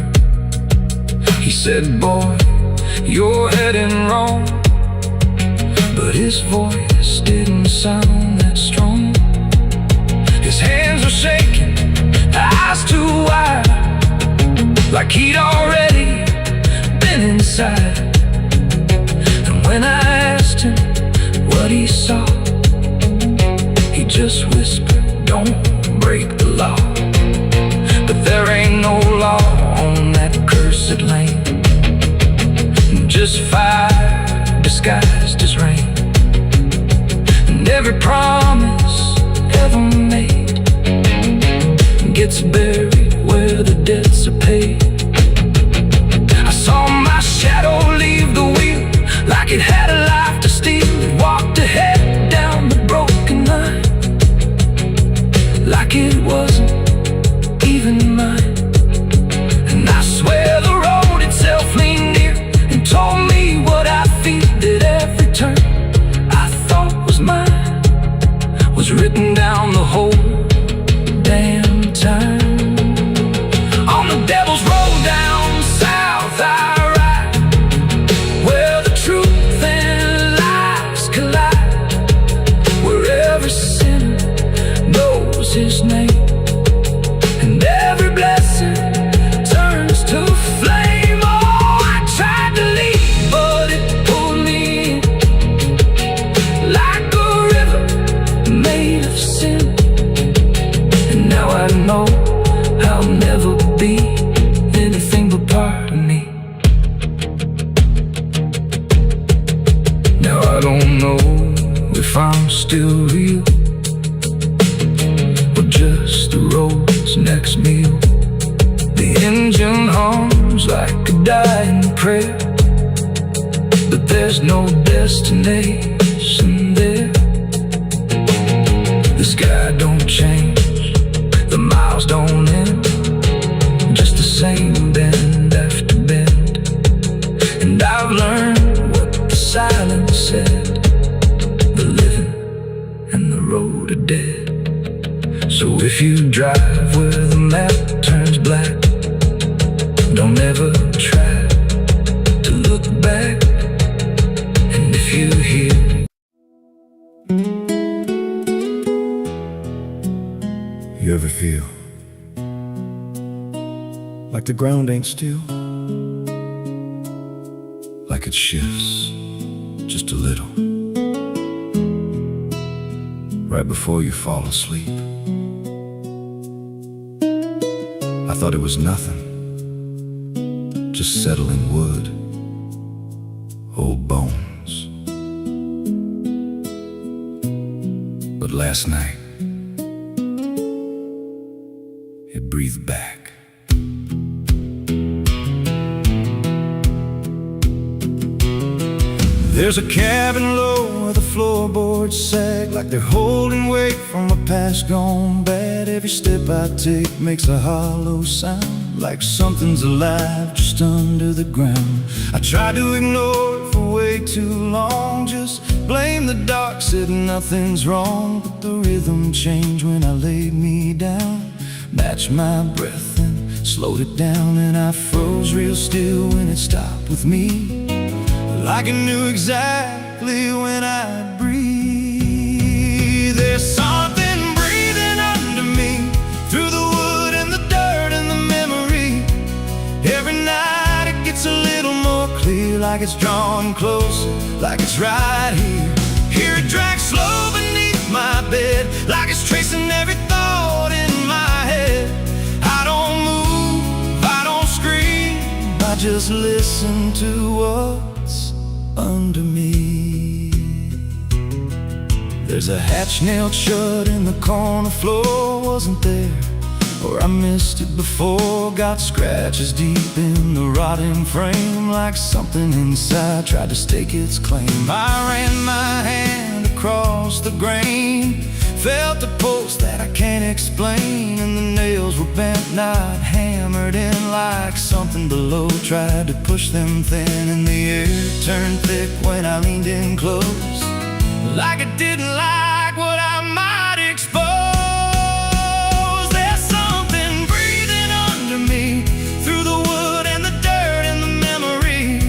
He said, boy, you're heading wrong. But his voice didn't sound that strong. His hands were shaking, eyes too wide, like he'd already been inside. And when I asked him he saw. He just whispered, don't break the law. But there ain't no law on that cursed land, just fire disguised as rain. And every promise ever made gets buried where the debts are paid. I saw my shadow leave the wheel like it had a life to steal. It walked ahead down the broken line like it wasn't even mine. And I swear the road itself leaned near and told me what I feel, that every turn I thought was mine was written down the whole damn time. On the devil's road down south I ride, where the truth and lies collide, where every sinner knows his name, and every blessing turns to flame. Oh, I tried to leave, but it pulled me in like a river made of sin. And now I know I'll never be anything but part of me. Now I don't know if I'm still real or just the road's next meal. The engine hums like a dying prayer, but there's no destination there. The sky don't change, the miles don't end, just the same bend after bend. And I've learned what the silence said, the living and the road are dead. So if you drive where the map turns black, don't ever try to look back. And if you hear You ever feel like the ground ain't still? Like it shifts just a little right before you fall asleep. I thought it was nothing, just settling wood, old bones. But last night it breathed back. There's a cabin low where the floorboards sag like they're holding weight from a past gone bad. Every step I take makes a hollow sound, like something's alive just under the ground. I tried to ignore it for way too long, just blame the dark, said nothing's wrong. But the rhythm changed when I laid me down, matched my breath and slowed it down. And I froze real still when it stopped with me, like I knew exactly when I'd breathe. There's something breathing under me, through the wood and the dirt and the memory. Every night it gets a little more clear, like it's drawing closer, like it's right here. Hear it drag slow beneath my bed, like it's tracing every thought in my head. I don't move, I don't scream, I just listen to what's under me. There's a hatch nailed shut in the corner floor, wasn't there, or I missed it before. Got scratches deep in the rotting frame, like something inside tried to stake its claim. I ran my hand across the grain, felt a pulse that I can't explain, and the nails were bent, not hammered in, like something below tried to push them thin. And the air turned thick when I leaned in close, like it didn't like what I might expose. There's something breathing under me, through the wood and the dirt and the memory.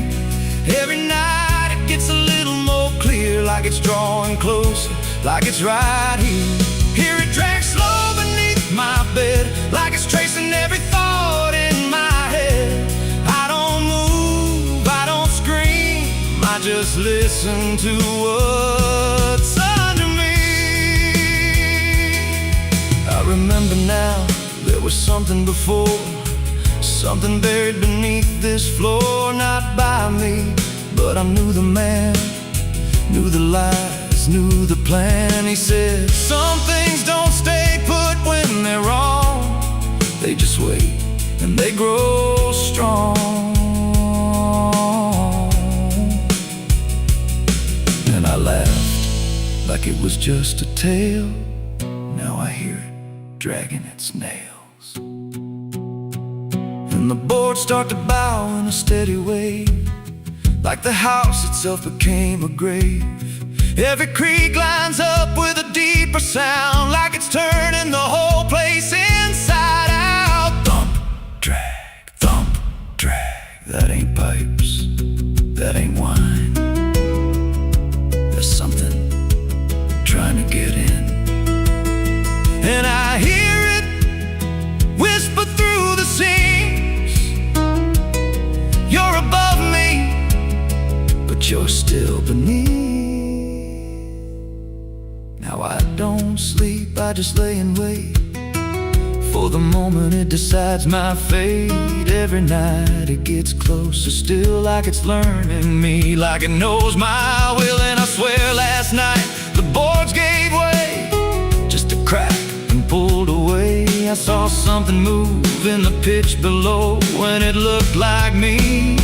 Every night it gets a little more clear, like it's drawing closer, like it's right here. Hear it drag slow beneath my bed, like it's tracing every thought in my head. I don't move, I don't scream, I just listen to what's remember now, there was something before, something buried beneath this floor. Not by me, but I knew the man, knew the lies, knew the plan. He said, some things don't stay put when they're wrong, they just wait and they grow strong. And I laughed like it was just a tale. Now I hear it dragging its nails. And the boards start to bow in a steady way, like the house itself became a grave. Every creak lines up with a deeper sound, like it's turning the whole place inside out. Thump, drag, that ain't pipes, that ain't wine. There's something trying to get in. And I hear it whisper through the seams, you're above me, but you're still beneath. Now I don't sleep, I just lay and wait for the moment it decides my fate. Every night it gets closer still, like it's learning me, like it knows my will. And I swear last night the boards gave way, just a crack and pulled away. I saw something move in the pitch below, when it looked like me.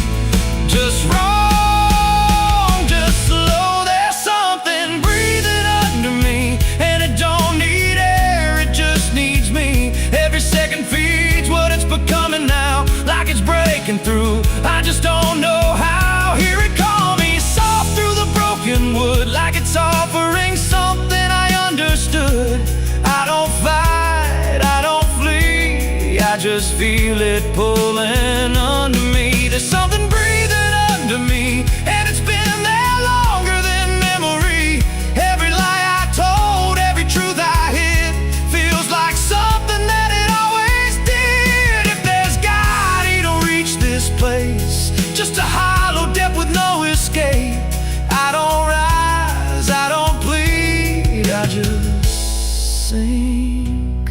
Just wrong, just slow. There's something breathing under me, and it don't need air, it just needs me. Every second feeds what it's becoming now, like it's breaking through, I just don't know how. Hear it call me soft through the broken wood, like it's offering something I understood. I don't fight, I don't flee, I just feel it pulling under me. There's something breathing under me, and it's been there longer than memory. Every lie I told, every truth I hid, feels like something that it always did. If there's God, he don't reach this place, just a hollow depth with no escape. I don't rise, I don't plead, I just sink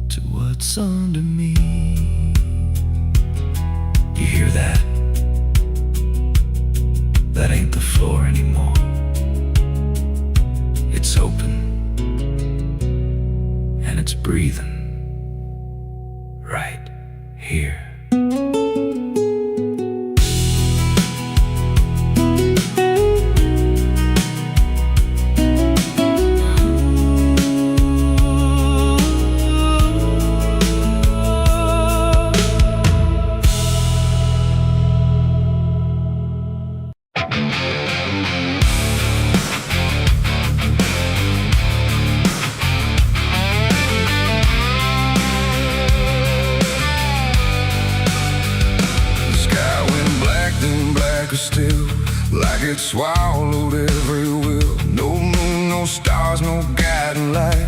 to what's under me. You hear that? That ain't the floor anymore. It's open, and it's breathing right here. Still, like it swallowed every will. No moon, no stars, no guiding light,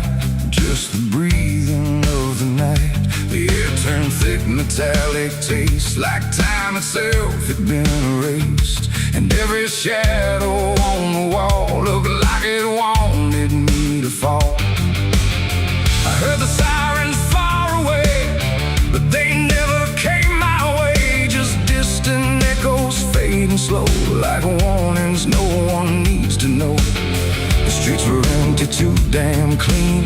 just the breathing of the night. The air turned thick, metallic taste, like time itself had been erased. And every shadow on the wall looked like it wanted me to fall. I heard the sirens far away, but they never came my way. Just distant echoes fading slow, like warnings no one needs to know. The streets were empty, too damn clean,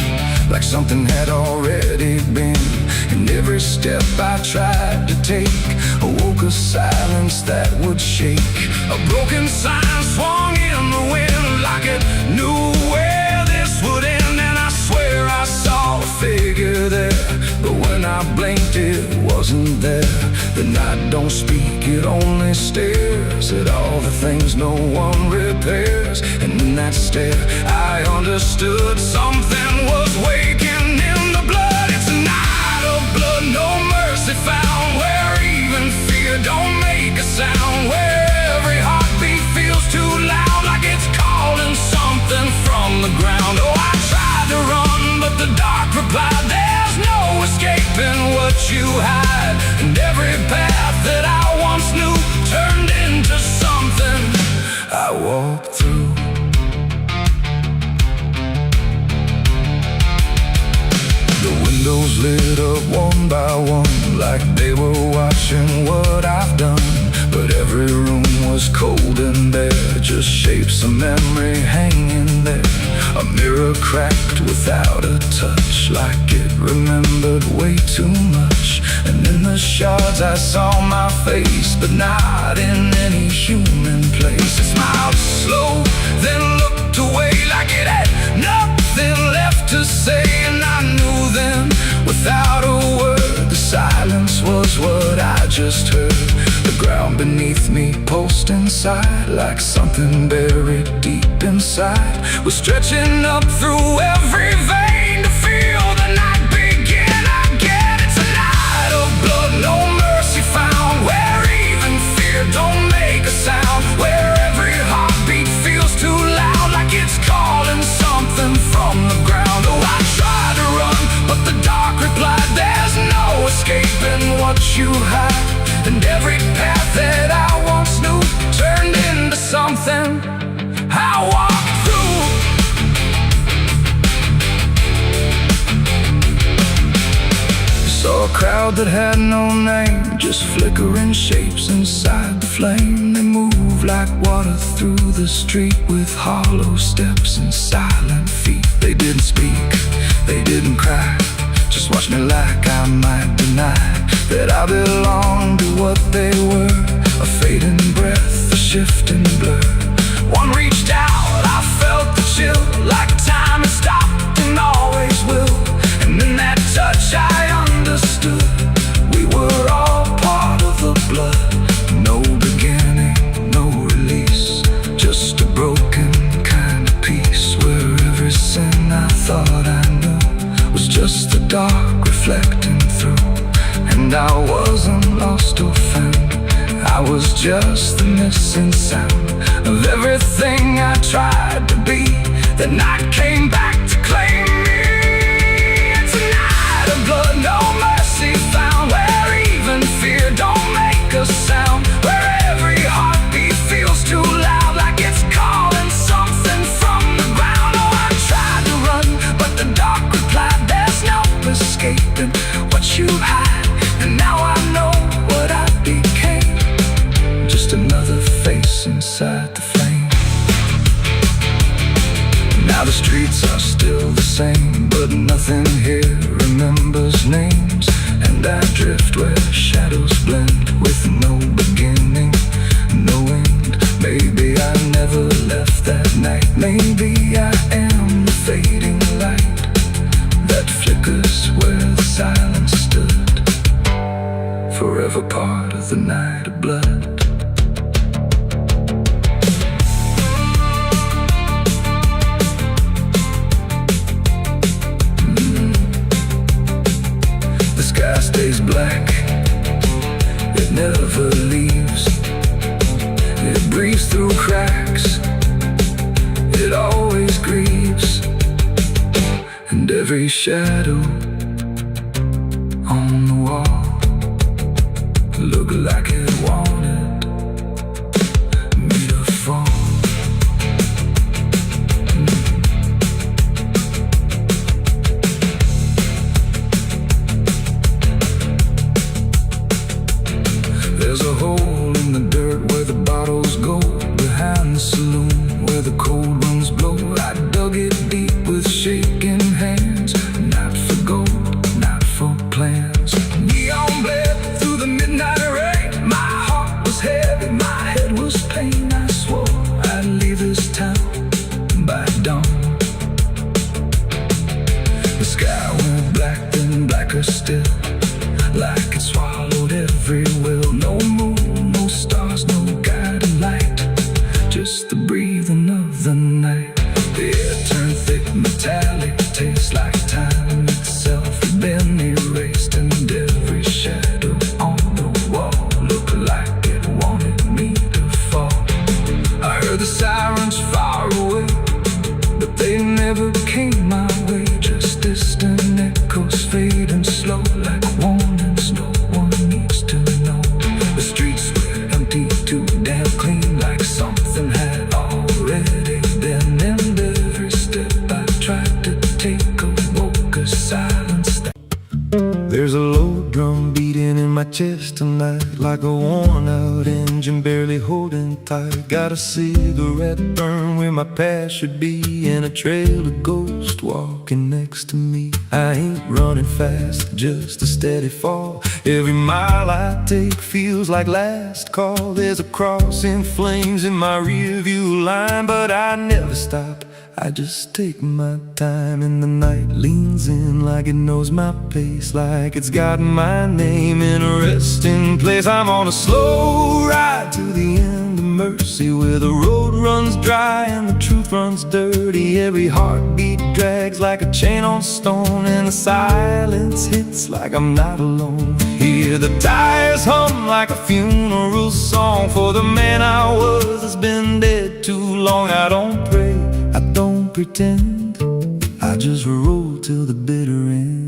like something had already been. And every step I tried to take awoke a silence that would shake. A broken sign swung in the wind, like it knew where this would end. And I swear I saw a figure there, but when I blinked it wasn't there. The night don't speak, it only stares at all the things no one repairs. And in that stare I understood something was waking in the blood. It's a night of blood, no mercy found, where even fear don't make a sound, where every heartbeat feels too loud, like it's calling something from the ground. Oh, I tried to run, but the dark replied, there's no escaping what you hide. And every path that I once knew turned into something I walked through. and bare, just shapes of memory hanging there. A mirror cracked without a touch, like it remembered way too much. And in the shards I saw my face, but not in any human place. It smiled slow, then looked away like it had nothing left to say. And I knew then, without a word, the silence was what I just heard. The ground beneath me pulsed inside, like something buried deep inside was stretching up through every vein to feel the night begin again. It's a night of blood, no mercy found, where even fear don't make a sound, where every heartbeat feels too loud, like it's calling something from the ground. Oh, I tried to run, but the dark replied, there's no escaping what you hide. And every path that I once knew turned into something I walked through. Saw a crowd that had no name, just flickering shapes inside the flame. They moved like water through the street, with hollow steps and silent feet. They didn't speak, they didn't cry, just watched me like I might deny that I belonged to what they were. A fading breath, a shifting blur. One reached out, I felt the chill, like time had stopped and always will. And in that touch I understood, we were all part of the blood. No beginning, no release, just a broken kind of peace, where every sin I thought I knew was just the dark reflecting through. And I wasn't lost or found, I was just the missing sound of everything I tried to be. The night came back to claim me. It's a night of blood, no mercy found, where even fear don't make a sound, where every heartbeat feels too loud, like it's calling something from the ground. Oh, I tried to run, but the dark replied, there's no escaping what you hide. And now I know what I became, just another face inside the flame. Now the streets are still the same, but nothing here remembers names. And I drift where shadows blend, with no beginning, no end. Maybe I never left that night, maybe I am the fading light that flickers where the silence stood, forever part of the night of blood. The sky stays black, it never leaves. It breathes through cracks, it always grieves. And every shadow on the wall look like it wanted me to fall. There's a hole in the dirt where the bottles go, behind the saloon where the cold winds blow. I dug it deep with shaking hands, not for gold, not for plans. Neon bled through the midnight rain, my heart was heavy, my head was pain. I swore I'd leave this town by dawn. The sky went black, then blacker still, like it swallowed every will. No moon, no stars, no guiding light, just the breathing of the night. out engine barely holding tight. Got a cigarette burn where my past should be, and a trail of ghosts walking next to me. I ain't running fast, just a steady fall. Every mile I take feels like last call. There's a cross in flames in my rear view line, but I never stop, I just take my time. And the night leans in like it knows my pace, like it's got my name in a resting place. I'm on a slow ride to the end of mercy, where the road runs dry and the truth runs dirty. Every heartbeat drags like a chain on stone, and the silence hits like I'm not alone. Hear the tires hum like a funeral song for the man I was that's been dead too long. I don't pray, I don't pretend, I just roll till the bitter end.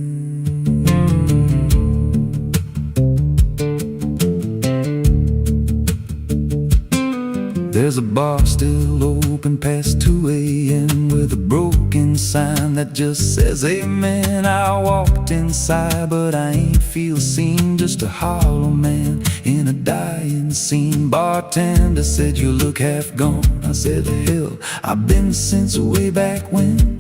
There's a bar still open past 2 a.m. with a broken sign that just says amen. I walked inside but I ain't feel seen, just a hollow man in a dying scene. Bartender said you look half gone. I said hell, I've been since way back when.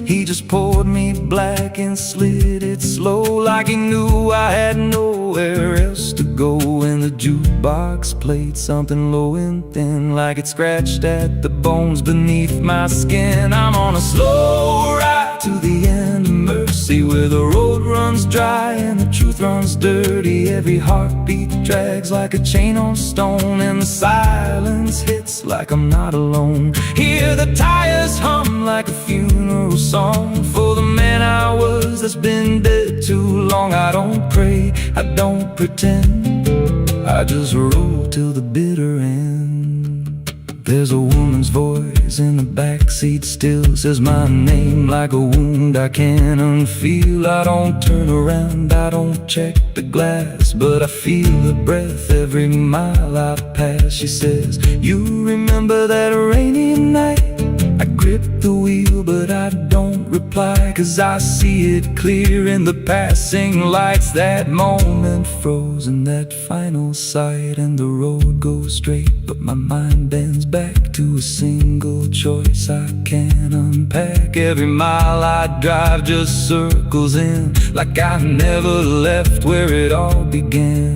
He just poured me black and slid it slow, like he knew I had nowhere else to go. And the jukebox played something low and thin, like it scratched at the bones beneath my skin. I'm on a slow ride to the end of mercy, where the road runs dry and the truth runs dirty. Every heartbeat drags like a chain on stone, and the silence hits like I'm not alone. Hear the tires hum like a funeral song for the man I was that's been dead too long. I don't pray, I don't pretend, I just roll till the bitter end. There's a woman's voice in the backseat still, says my name like a wound I can't unfeel. I don't turn around, I don't check the glass, but I feel her breath every mile I pass. She says, you remember that rainy night? I grip the wheel but I don't reply, 'cause I see it clear in the passing lights. That moment frozen, that final sight, and the road goes straight, but my mind bends back to a single choice I can't unpack. Every mile I drive just circles in, like I never left where it all began.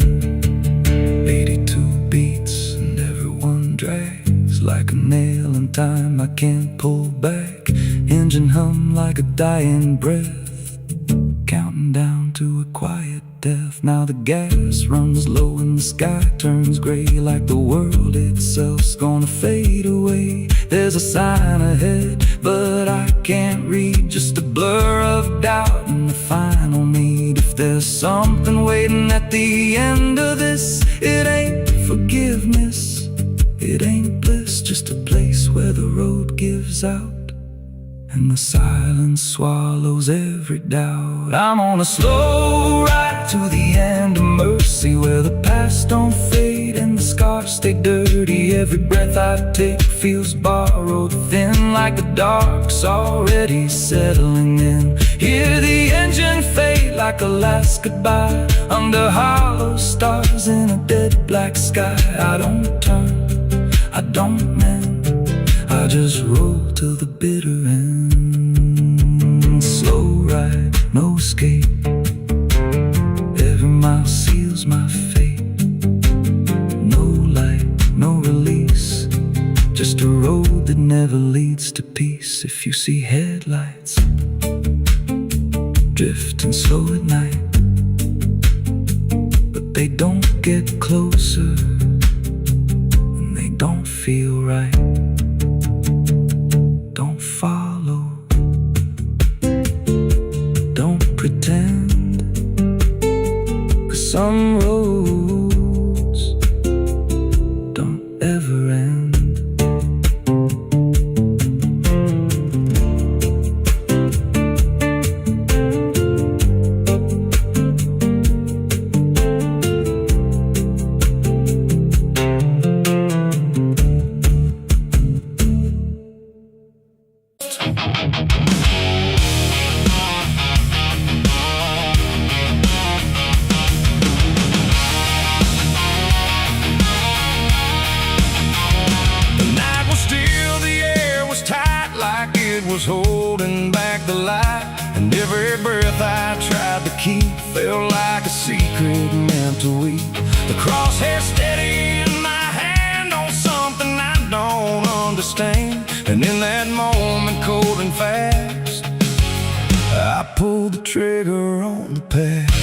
82 beats and everyone drags like a nail in time I can't pull back. Engine hum like a dying breath, counting down to a quiet death. Now the gas runs low and the sky turns gray, like the world itself's gonna fade away. There's a sign ahead but I can't read, just a blur of doubt and the final need. If there's something waiting at the end of this, it ain't forgiveness, it ain't bliss, just a place where the road gives out and the silence swallows every doubt. I'm on a slow ride to the end of mercy, where the past don't fade and the scars stay dirty. Every breath I take feels borrowed thin, like the dark's already settling in. Hear the engine fade like a last goodbye, under hollow stars in a dead black sky. I don't turn, I don't mend, I just roll till the bitter end. Slow ride, no escape, every mile seals my fate. No light, no release, just a road that never leads to peace. If you see headlights drifting slow at night, but they don't get closer and they don't feel right, don't follow, don't pretend, 'cause some roads don't ever end. was holding back the light, and every breath I tried to keep felt like a secret meant to weep. The crosshair steady in my hand on something I don't understand, and in that moment, cold and fast, I pulled the trigger on the past.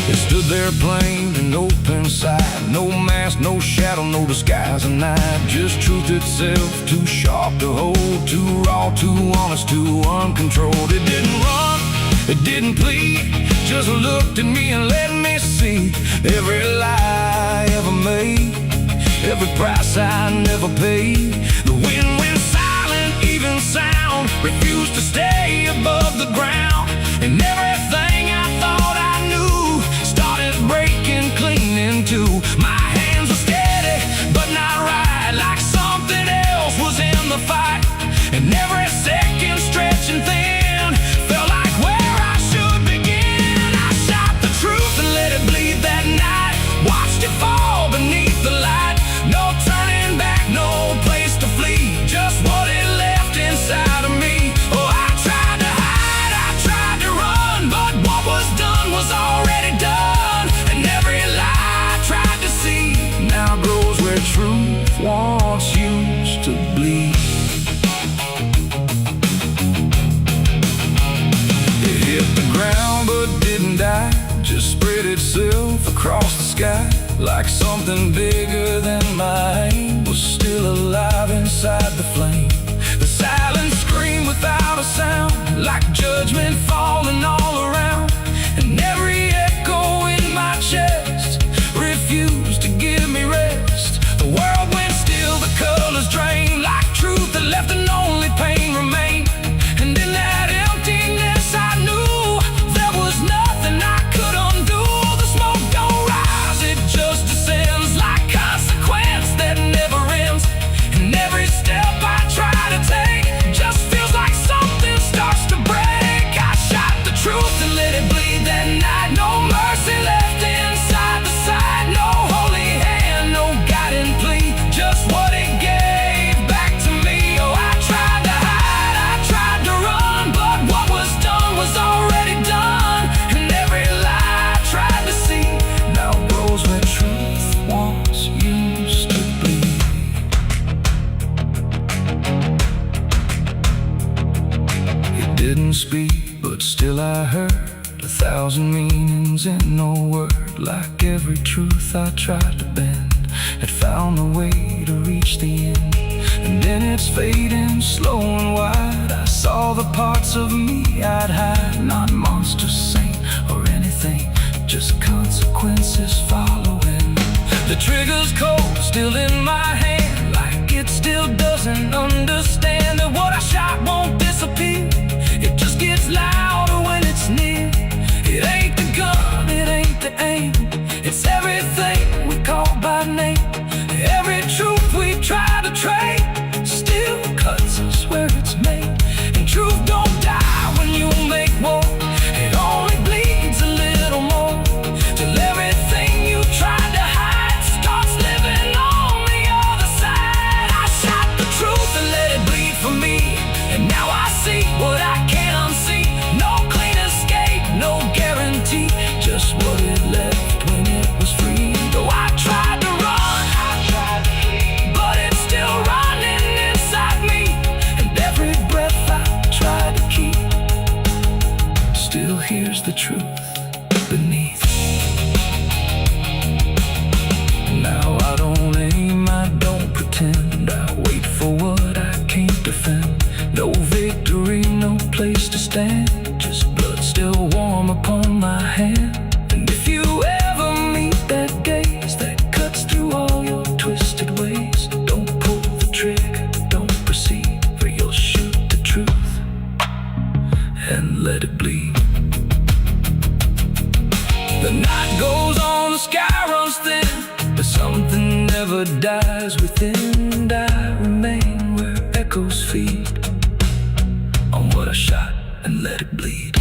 It stood there plain and open sight, no mask, no shadow, no disguise, and night, just truth itself, too sharp to hold, too raw, too honest, too uncontrolled. It didn't run, it didn't plead, just looked at me and let me see every lie I ever made, every price I never paid. The wind went silent, even sound refused to stay above the ground, and everything I thought I knew started breaking clean in two. My hands were steady, but not right, like something else was in the fight, and every second stretching thin felt like where I should begin. I shot the truth and let it bleed that night, watched it fall beneath the light. No turning back, no place to flee, just what it left inside of me. Oh, I tried to hide, I tried to run, but what was done was already done, and every lie I tried to see now grows where truth once used to bleed. It hit the ground but didn't die, just spread itself across the sky, like something bigger than my aim was still alive inside the flame. The silent scream without a sound, like judgment falling all around, and every echo in my chest refused to give me rest. The world went still, the colors drained, like truth that left and only pain remained. And in that emptiness I knew there was nothing I could undo. The smoke don't rise, it just descends, like consequence that never ends. And every step I try to take just feels like something starts to break. I shot the truth and let it bleed that night, no mercy left inside the side, no holy hand, no guiding plea, just what it gave back to me. Oh, I tried to hide, I tried to run, but what was done was already done, and every lie I tried to see now grows where truth once used to bleed. It didn't speak, but still I heard 1,000 meanings in no word, like every truth I tried to bend had found a way to reach the end. And then it's fading slow and wide, I saw the parts of me I'd hide, not monster, saint, or anything, just consequences following. The trigger's cold, still in my hand, like it still doesn't understand that what I shot won't disappear, it just gets louder when it's near. It ain't the gun, it ain't the aim, it's everything we call by name. Every truth we try to trade still cuts us where it's made. And truth don't die when you make war, it only bleeds a little more, till everything you tried to hide starts living on the other side. I shot the truth and let it bleed for me, and now I see what I can't unsee. No clean escape, no guarantee, just what it left when it was free. Though I tried to run, I tried to flee, but it's still running inside me, and every breath I try to keep still hears the truth beneath. Now I don't aim, I don't pretend, I wait for what I can't defend. No victory, no place to stand, just blood still warm upon my hand. And if you ever meet that gaze that cuts through all your twisted ways, don't pull the trigger, don't proceed, for you'll shoot the truth and let it bleed. The night goes on, the sky runs thin, but something never dies within, and I remain where echoes feed on what I shot and let it bleed.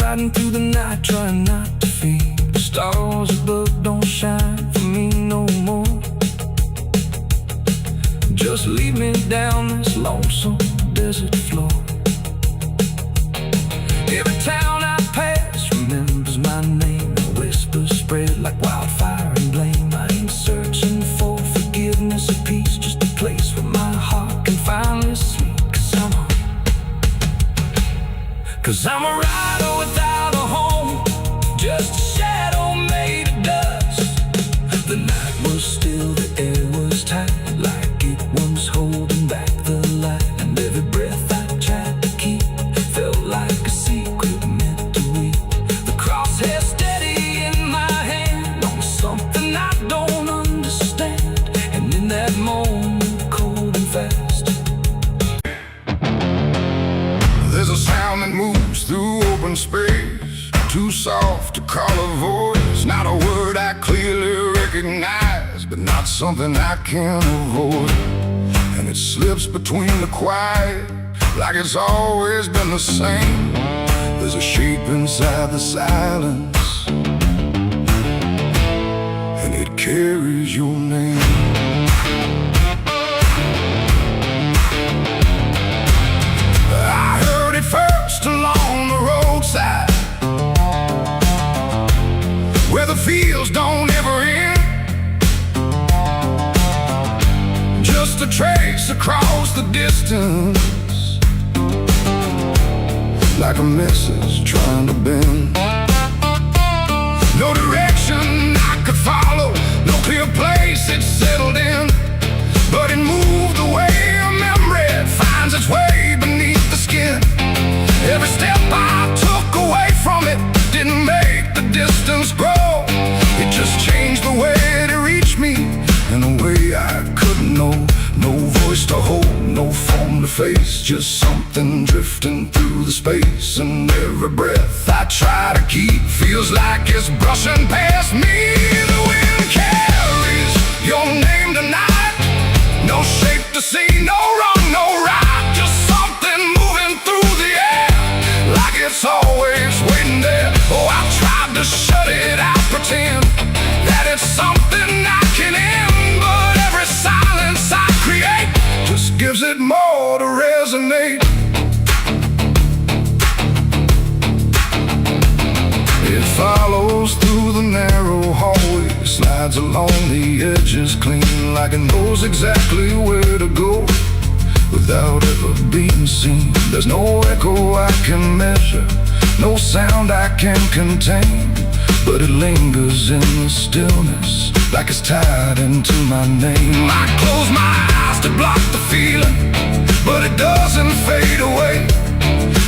riding through the night, trying not to feel the stars above don't shine for me no more. Just lead me down this lonesome desert floor. Every town I pass remembers my name, and whispers spread like wildfire and blame. I ain't searching for forgiveness or peace, just a place where my heart can finally sleep. Cause I'm a rider without a home, just a shadow made of dust. The night was still, the air was tight, like it was holding back the light. And every breath I tried to keep felt like a secret meant to read. The crosshair steady in my hand on something I don't understand. And in that moment, cold and fast, There's a sound that moves through open space, too soft to call a voice. Not a word I clearly recognize, but not something I can avoid. And it slips between the quiet, like it's always been the same. There's a shape inside the silence, and it carries your name. First along the roadside, where the fields don't ever end, just a trace across the distance, like a message trying to bend. No direction I could follow, no clear place it settled in, but it moved the way a memory finds its way beneath the skin. Every step I took away from it didn't make the distance grow. It just changed the way it reached me in a way I couldn't know. No voice to hold, no form to face, just something drifting through the space. And every breath I try to keep feels like it's brushing past me. The wind carries your name tonight, no shape to see, no wrong, no right, just something moving through the air, like it's always waiting there. Oh, I tried to shut it out, pretend that it's something I can end, but every silence I create just gives it more to resonate. It follows through the narrow hallway, slides along the edges clean, like it knows exactly where to go without ever being seen. There's no echo I can measure, no sound I can contain, but it lingers in the stillness, like it's tied into my name. I close my eyes to block the feeling, but it doesn't fade away.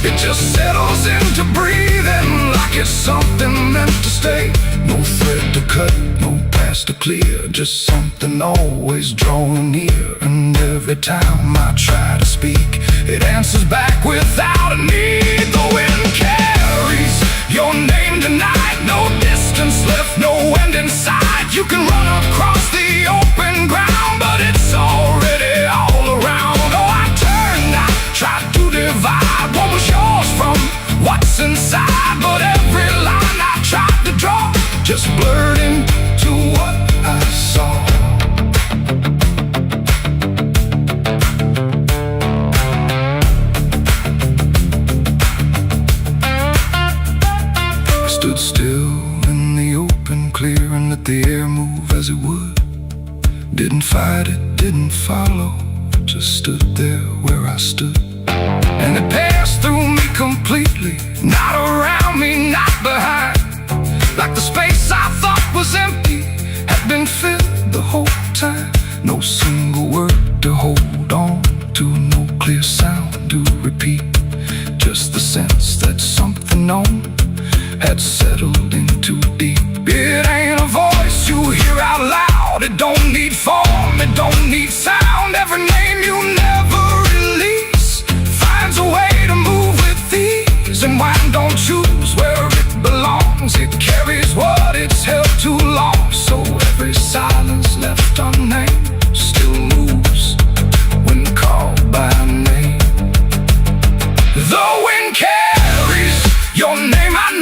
It just settles into breathing, like it's something meant to stay. No thread to cut, no past to clear, just something always drawing near. And every time I try to speak, it answers back without a need. The wind carries your name tonight, no distance left, no end in sight. You can run across the open ground, but it's already all around. Oh, I turned, I tried to divide what was yours from what's inside, but every line I tried to draw just blurred into what I saw. I stood still in the open, clear, and let the air move as it would. Didn't fight it, didn't follow, just stood there where I stood. And it passed through me completely, not around me, not behind. Like the space I thought was empty had been filled the whole time. No single word to hold on to, no clear sound to repeat, just the sense that something known had settled in too deep. It ain't a voice you hear out loud, it don't need form, it don't need sound. Every name you never release finds a way to move with ease. And wine don't choose where it belongs, it carries what it's held too long. So every silence left unnamed still moves when called by name. The wind carries your name, I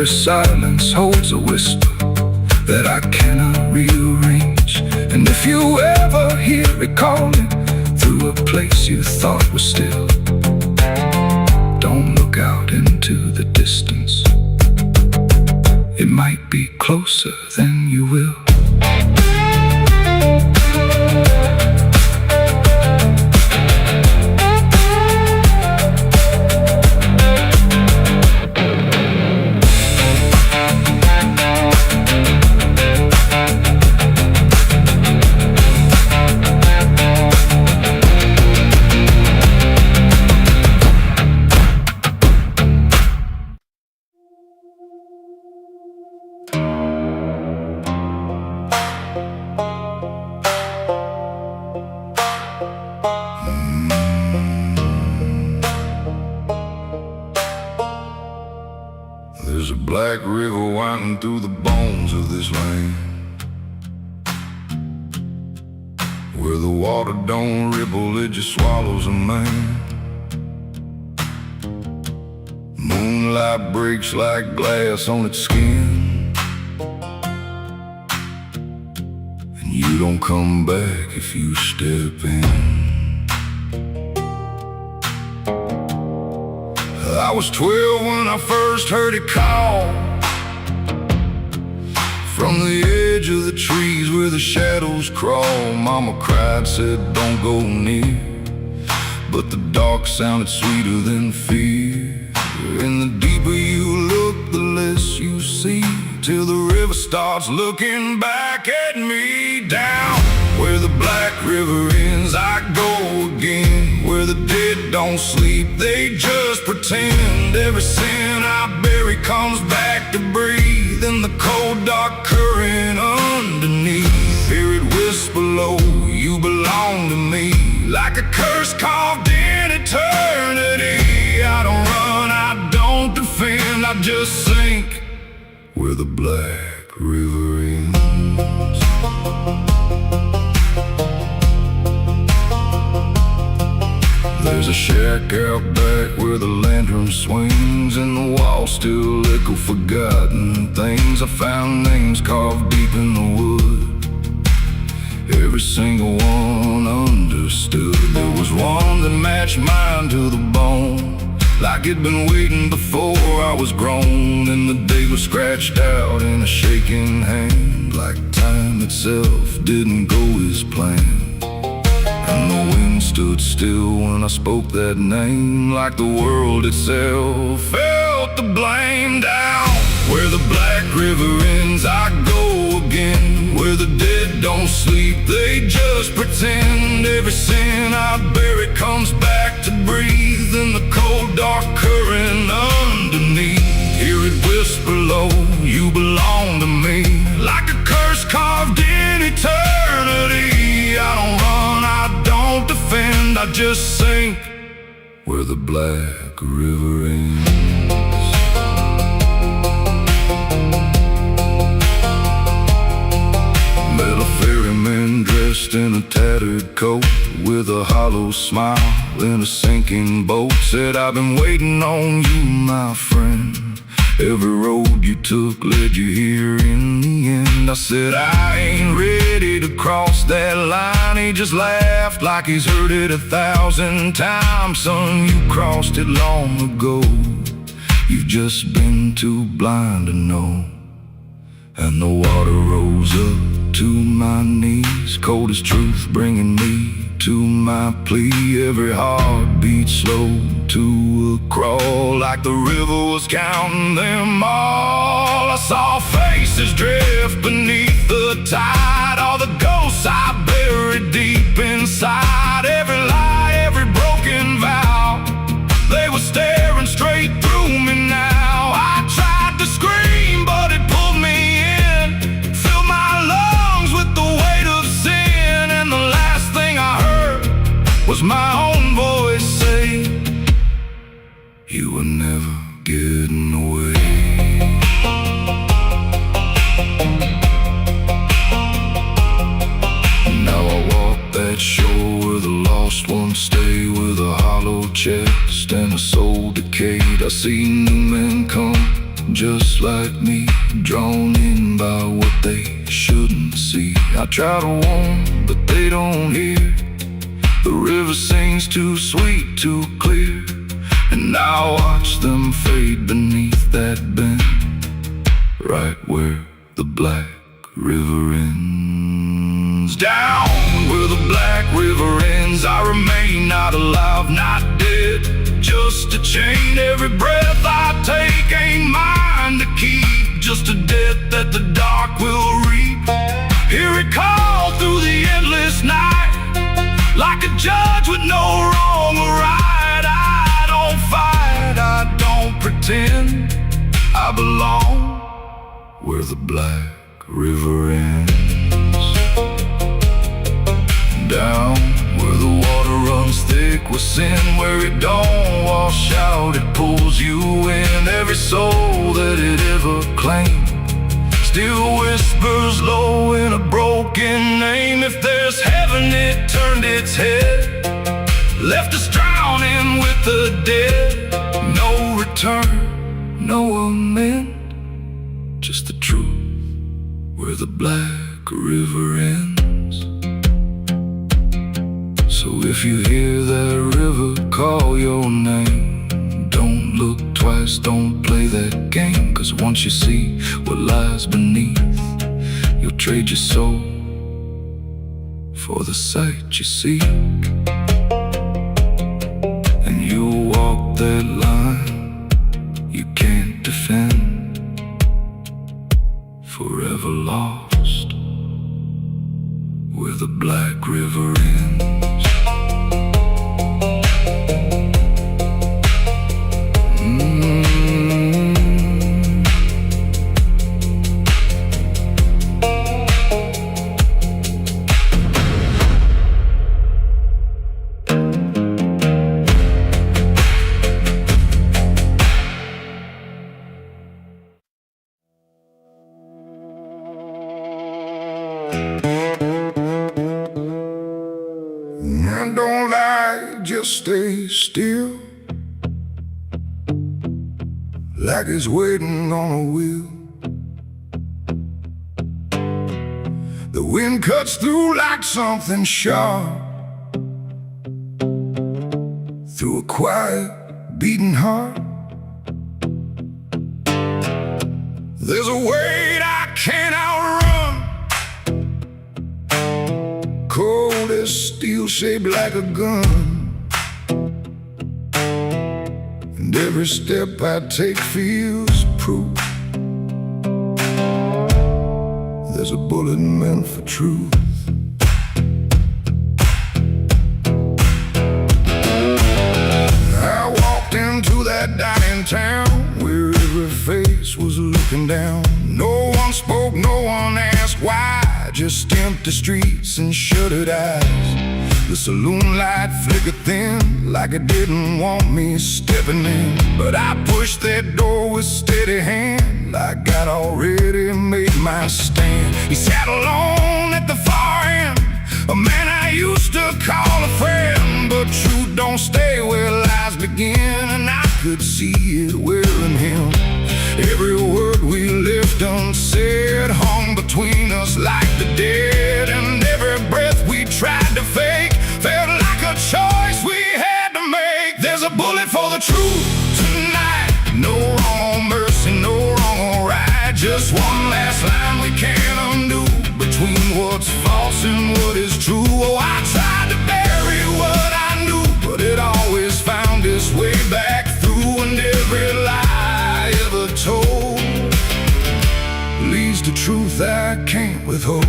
Every silence holds a whisper that I cannot rearrange. And if you ever hear it calling through a place you thought was still, don't look out into the distance. It might be closer than you will. There's a black river winding through the bones of this land, where the water don't ripple, it just swallows a man. Moonlight breaks like glass on its skin, and you don't come back if you step in. I was 12 when I first heard it call, from the edge of the trees where the shadows crawl. Mama cried, said don't go near, but the dark sounded sweeter than fear. And the deeper you look, the less you see, till the river starts looking back at me. Down where the black river ends, I go again, where the dead don't sleep, they just pretend. Every sin I bury comes back to breathe in the cold dark current underneath. Hear it whisper low, you belong to me, like a curse carved in eternity. I don't run, I don't defend, I just sink where the black river ends. There's a shack out back where the lantern swings, and the walls still echo forgotten things. I found names carved deep in the wood, every single one understood. There was one that matched mine to the bone, like it'd been waiting before I was grown. And the day was scratched out in a shaking hand, like time itself didn't go as planned. And the wind stood still when I spoke that name, like the world itself felt the blame. Down where the black river ends, I go again, where the dead don't sleep, they just pretend. Every sin I bury comes back to breathe in the cold dark current underneath. Hear it whisper low, you belong to me, like a curse carved in eternity. I don't run, I don't defend, I just sink where the black river ends. Met a ferryman dressed in a tattered coat, with a hollow smile in a sinking boat. Said, I've been waiting on you, my friend. Every road you took led you here in the end. I said, I ain't ready to cross that line. He just laughed like he's heard it 1,000 times. Son, you crossed it long ago, you've just been too blind to know. And the water rose up to my knees, cold as truth, bringing me to my plea. Every heartbeat slow to a crawl, like the river was counting them all. I saw faces drift beneath the tide, all the ghosts I buried deep inside. Every lie, every broken vow, they were staring straight through me now. I tried to scream, but it pulled me in, filled my lungs with the weight of sin. And the last thing I heard was my own voice say, you were never getting away. Now I walk that shore where the lost ones stay, with a hollow chest and a soul decayed. I see new men come, just like me, drawn in by what they shouldn't see. I try to warn, but they don't hear. The river sings too sweet, too clear, and I watch them fade beneath that bend, right where the black river ends. Down where the black river ends, I remain not alive, not dead, just a chain. Every breath I take ain't mine to keep, just a death that the dark will reap. Hear it call through the endless night, like a judge with no wrong or right. I don't fight, I don't pretend, I belong where the black river ends. Down where the water runs thick with sin, where it don't wash out, it pulls you in. Every soul that it ever claimed still whispers low in a broken name. If there's heaven, it turned its head, left us drowning with the dead. No return, no amend, just the truth where the black river ends. So if you hear that river call your name, don't look twice, don't play that game. Cause once you see what lies beneath, you'll trade your soul for the sight you seek. And you'll walk that line you can't defend, forever lost where the black river ends. Don't lie, just stay still, like it's waiting on a wheel. The wind cuts through like something sharp, through a quiet, beating heart. There's a weight I can't outrun, cold as steel, shaped like a gun. And every step I take feels proof there's a bullet meant for truth. I walked into that dining town where every face was looking down. No one spoke, no one asked why, just empty streets and shuttered eyes. The saloon light flickered thin, like it didn't want me stepping in. But I pushed that door with steady hand, like I'd already made my stand. He sat alone at the far end, a man I used to call a friend. But truth don't stay where lies begin, and I could see it wearing him. Every word we left unsaid hung between us like the dead. And every breath we tried to fake felt like a choice we had to make. There's a bullet for the truth tonight, no wrong or mercy, no wrong or right. Just one last line we can't undo, between what's false and what is true. Oh, I tried to bury what I knew, but it always found its way back through. And every lie ever told leads to truth I can't withhold.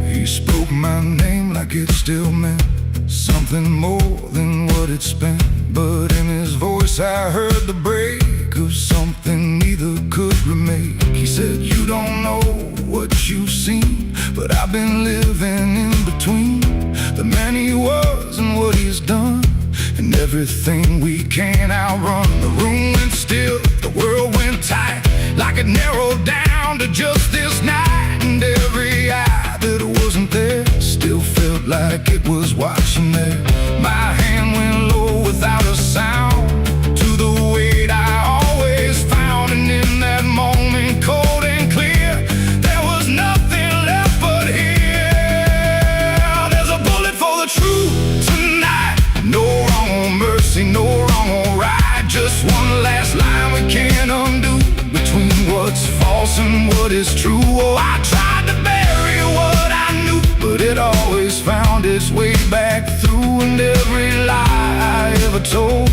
He spoke my name like it still meant something more than what it spent. But in his voice I heard the break of something neither could remake. He said, you don't know what you've seen, but I've been living in between the man he was and what he's done, and everything we can't outrun. The room went still, the world went tight, like it narrowed down to just this night. And every eye that wasn't there still felt like it was watching there. My hand went low sound to the weight I always found. And in that moment, cold and clear, there was nothing left but here. There's a bullet for the truth tonight. No wrong or mercy, no wrong or right. Just one last line we can't undo, between what's false and what is true. Oh, I tried to bury what I knew, but it always found its way back through. And every lie I ever told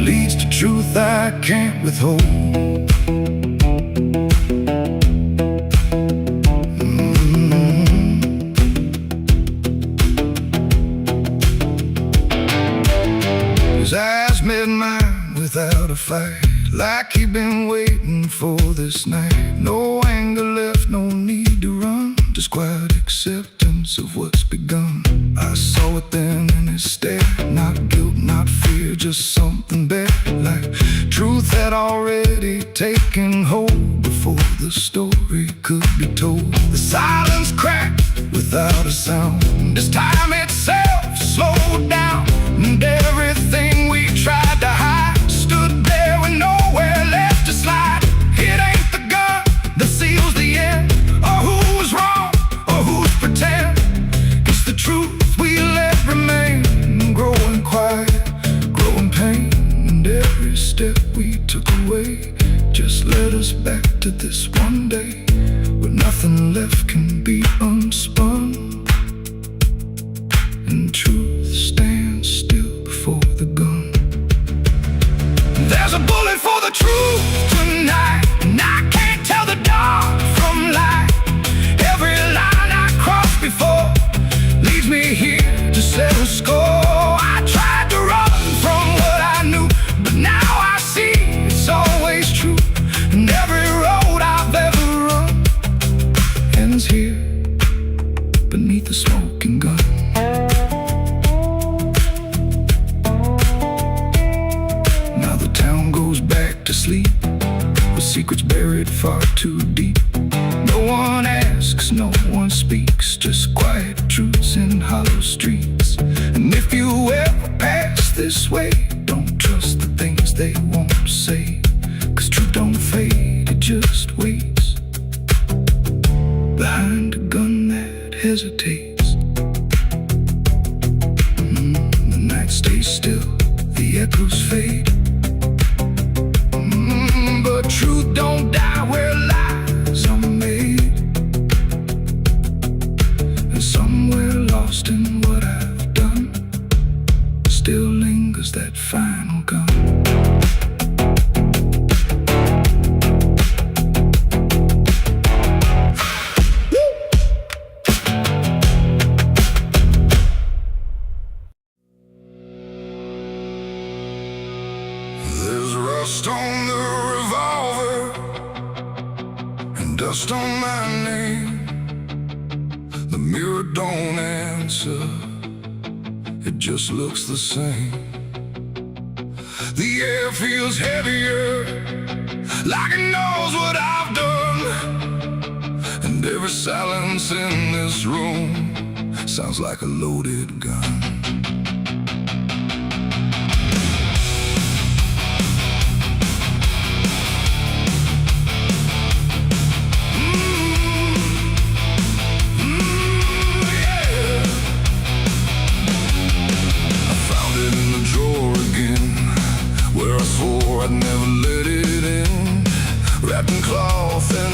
leads to truth I can't withhold. His eyes met mine without a fight, like he'd been waiting for this night. No anger left, no need to run, just quiet acceptance of what's begun. I saw it then in his stare, not guilt, not fear, just something better, like truth had already taken hold before the story could be told. The silence cracked without a sound, this time itself slowed down, and everything we tried to hide stood there with nowhere left to slide. It ain't the gun that seals the end, or who was wrong, or who's pretend. It's the truth we let remain, growing quiet, growing pain. And every step we took away just led us back to this one day, where nothing left can be unspun, and truth stands still before the gun. There's a bullet for the truth tonight, and I can't tell the dark from light. Every line I crossed before leads me here to settle score. I tried to run from what I knew, but now I see it's always true. And every road I've ever run ends here beneath the smoking gun. To sleep with secrets buried far too deep. No one asks, no one speaks, just quiet truths in hollow streets. And if you ever pass this way, don't trust the things they won't say, 'cause truth don't fade, it just waits behind a gun that hesitates. The night stays still, the echoes fade, but truth don't die where lies are made. And somewhere lost in what I've done still lingers that final gun. There's rust on the revolver and dust on my name. The mirror don't answer, it just looks the same. The air feels heavier, like it knows what I've done. And every silence in this room sounds like a loaded gun. Where I swore I'd never let it in, wrapped in cloth and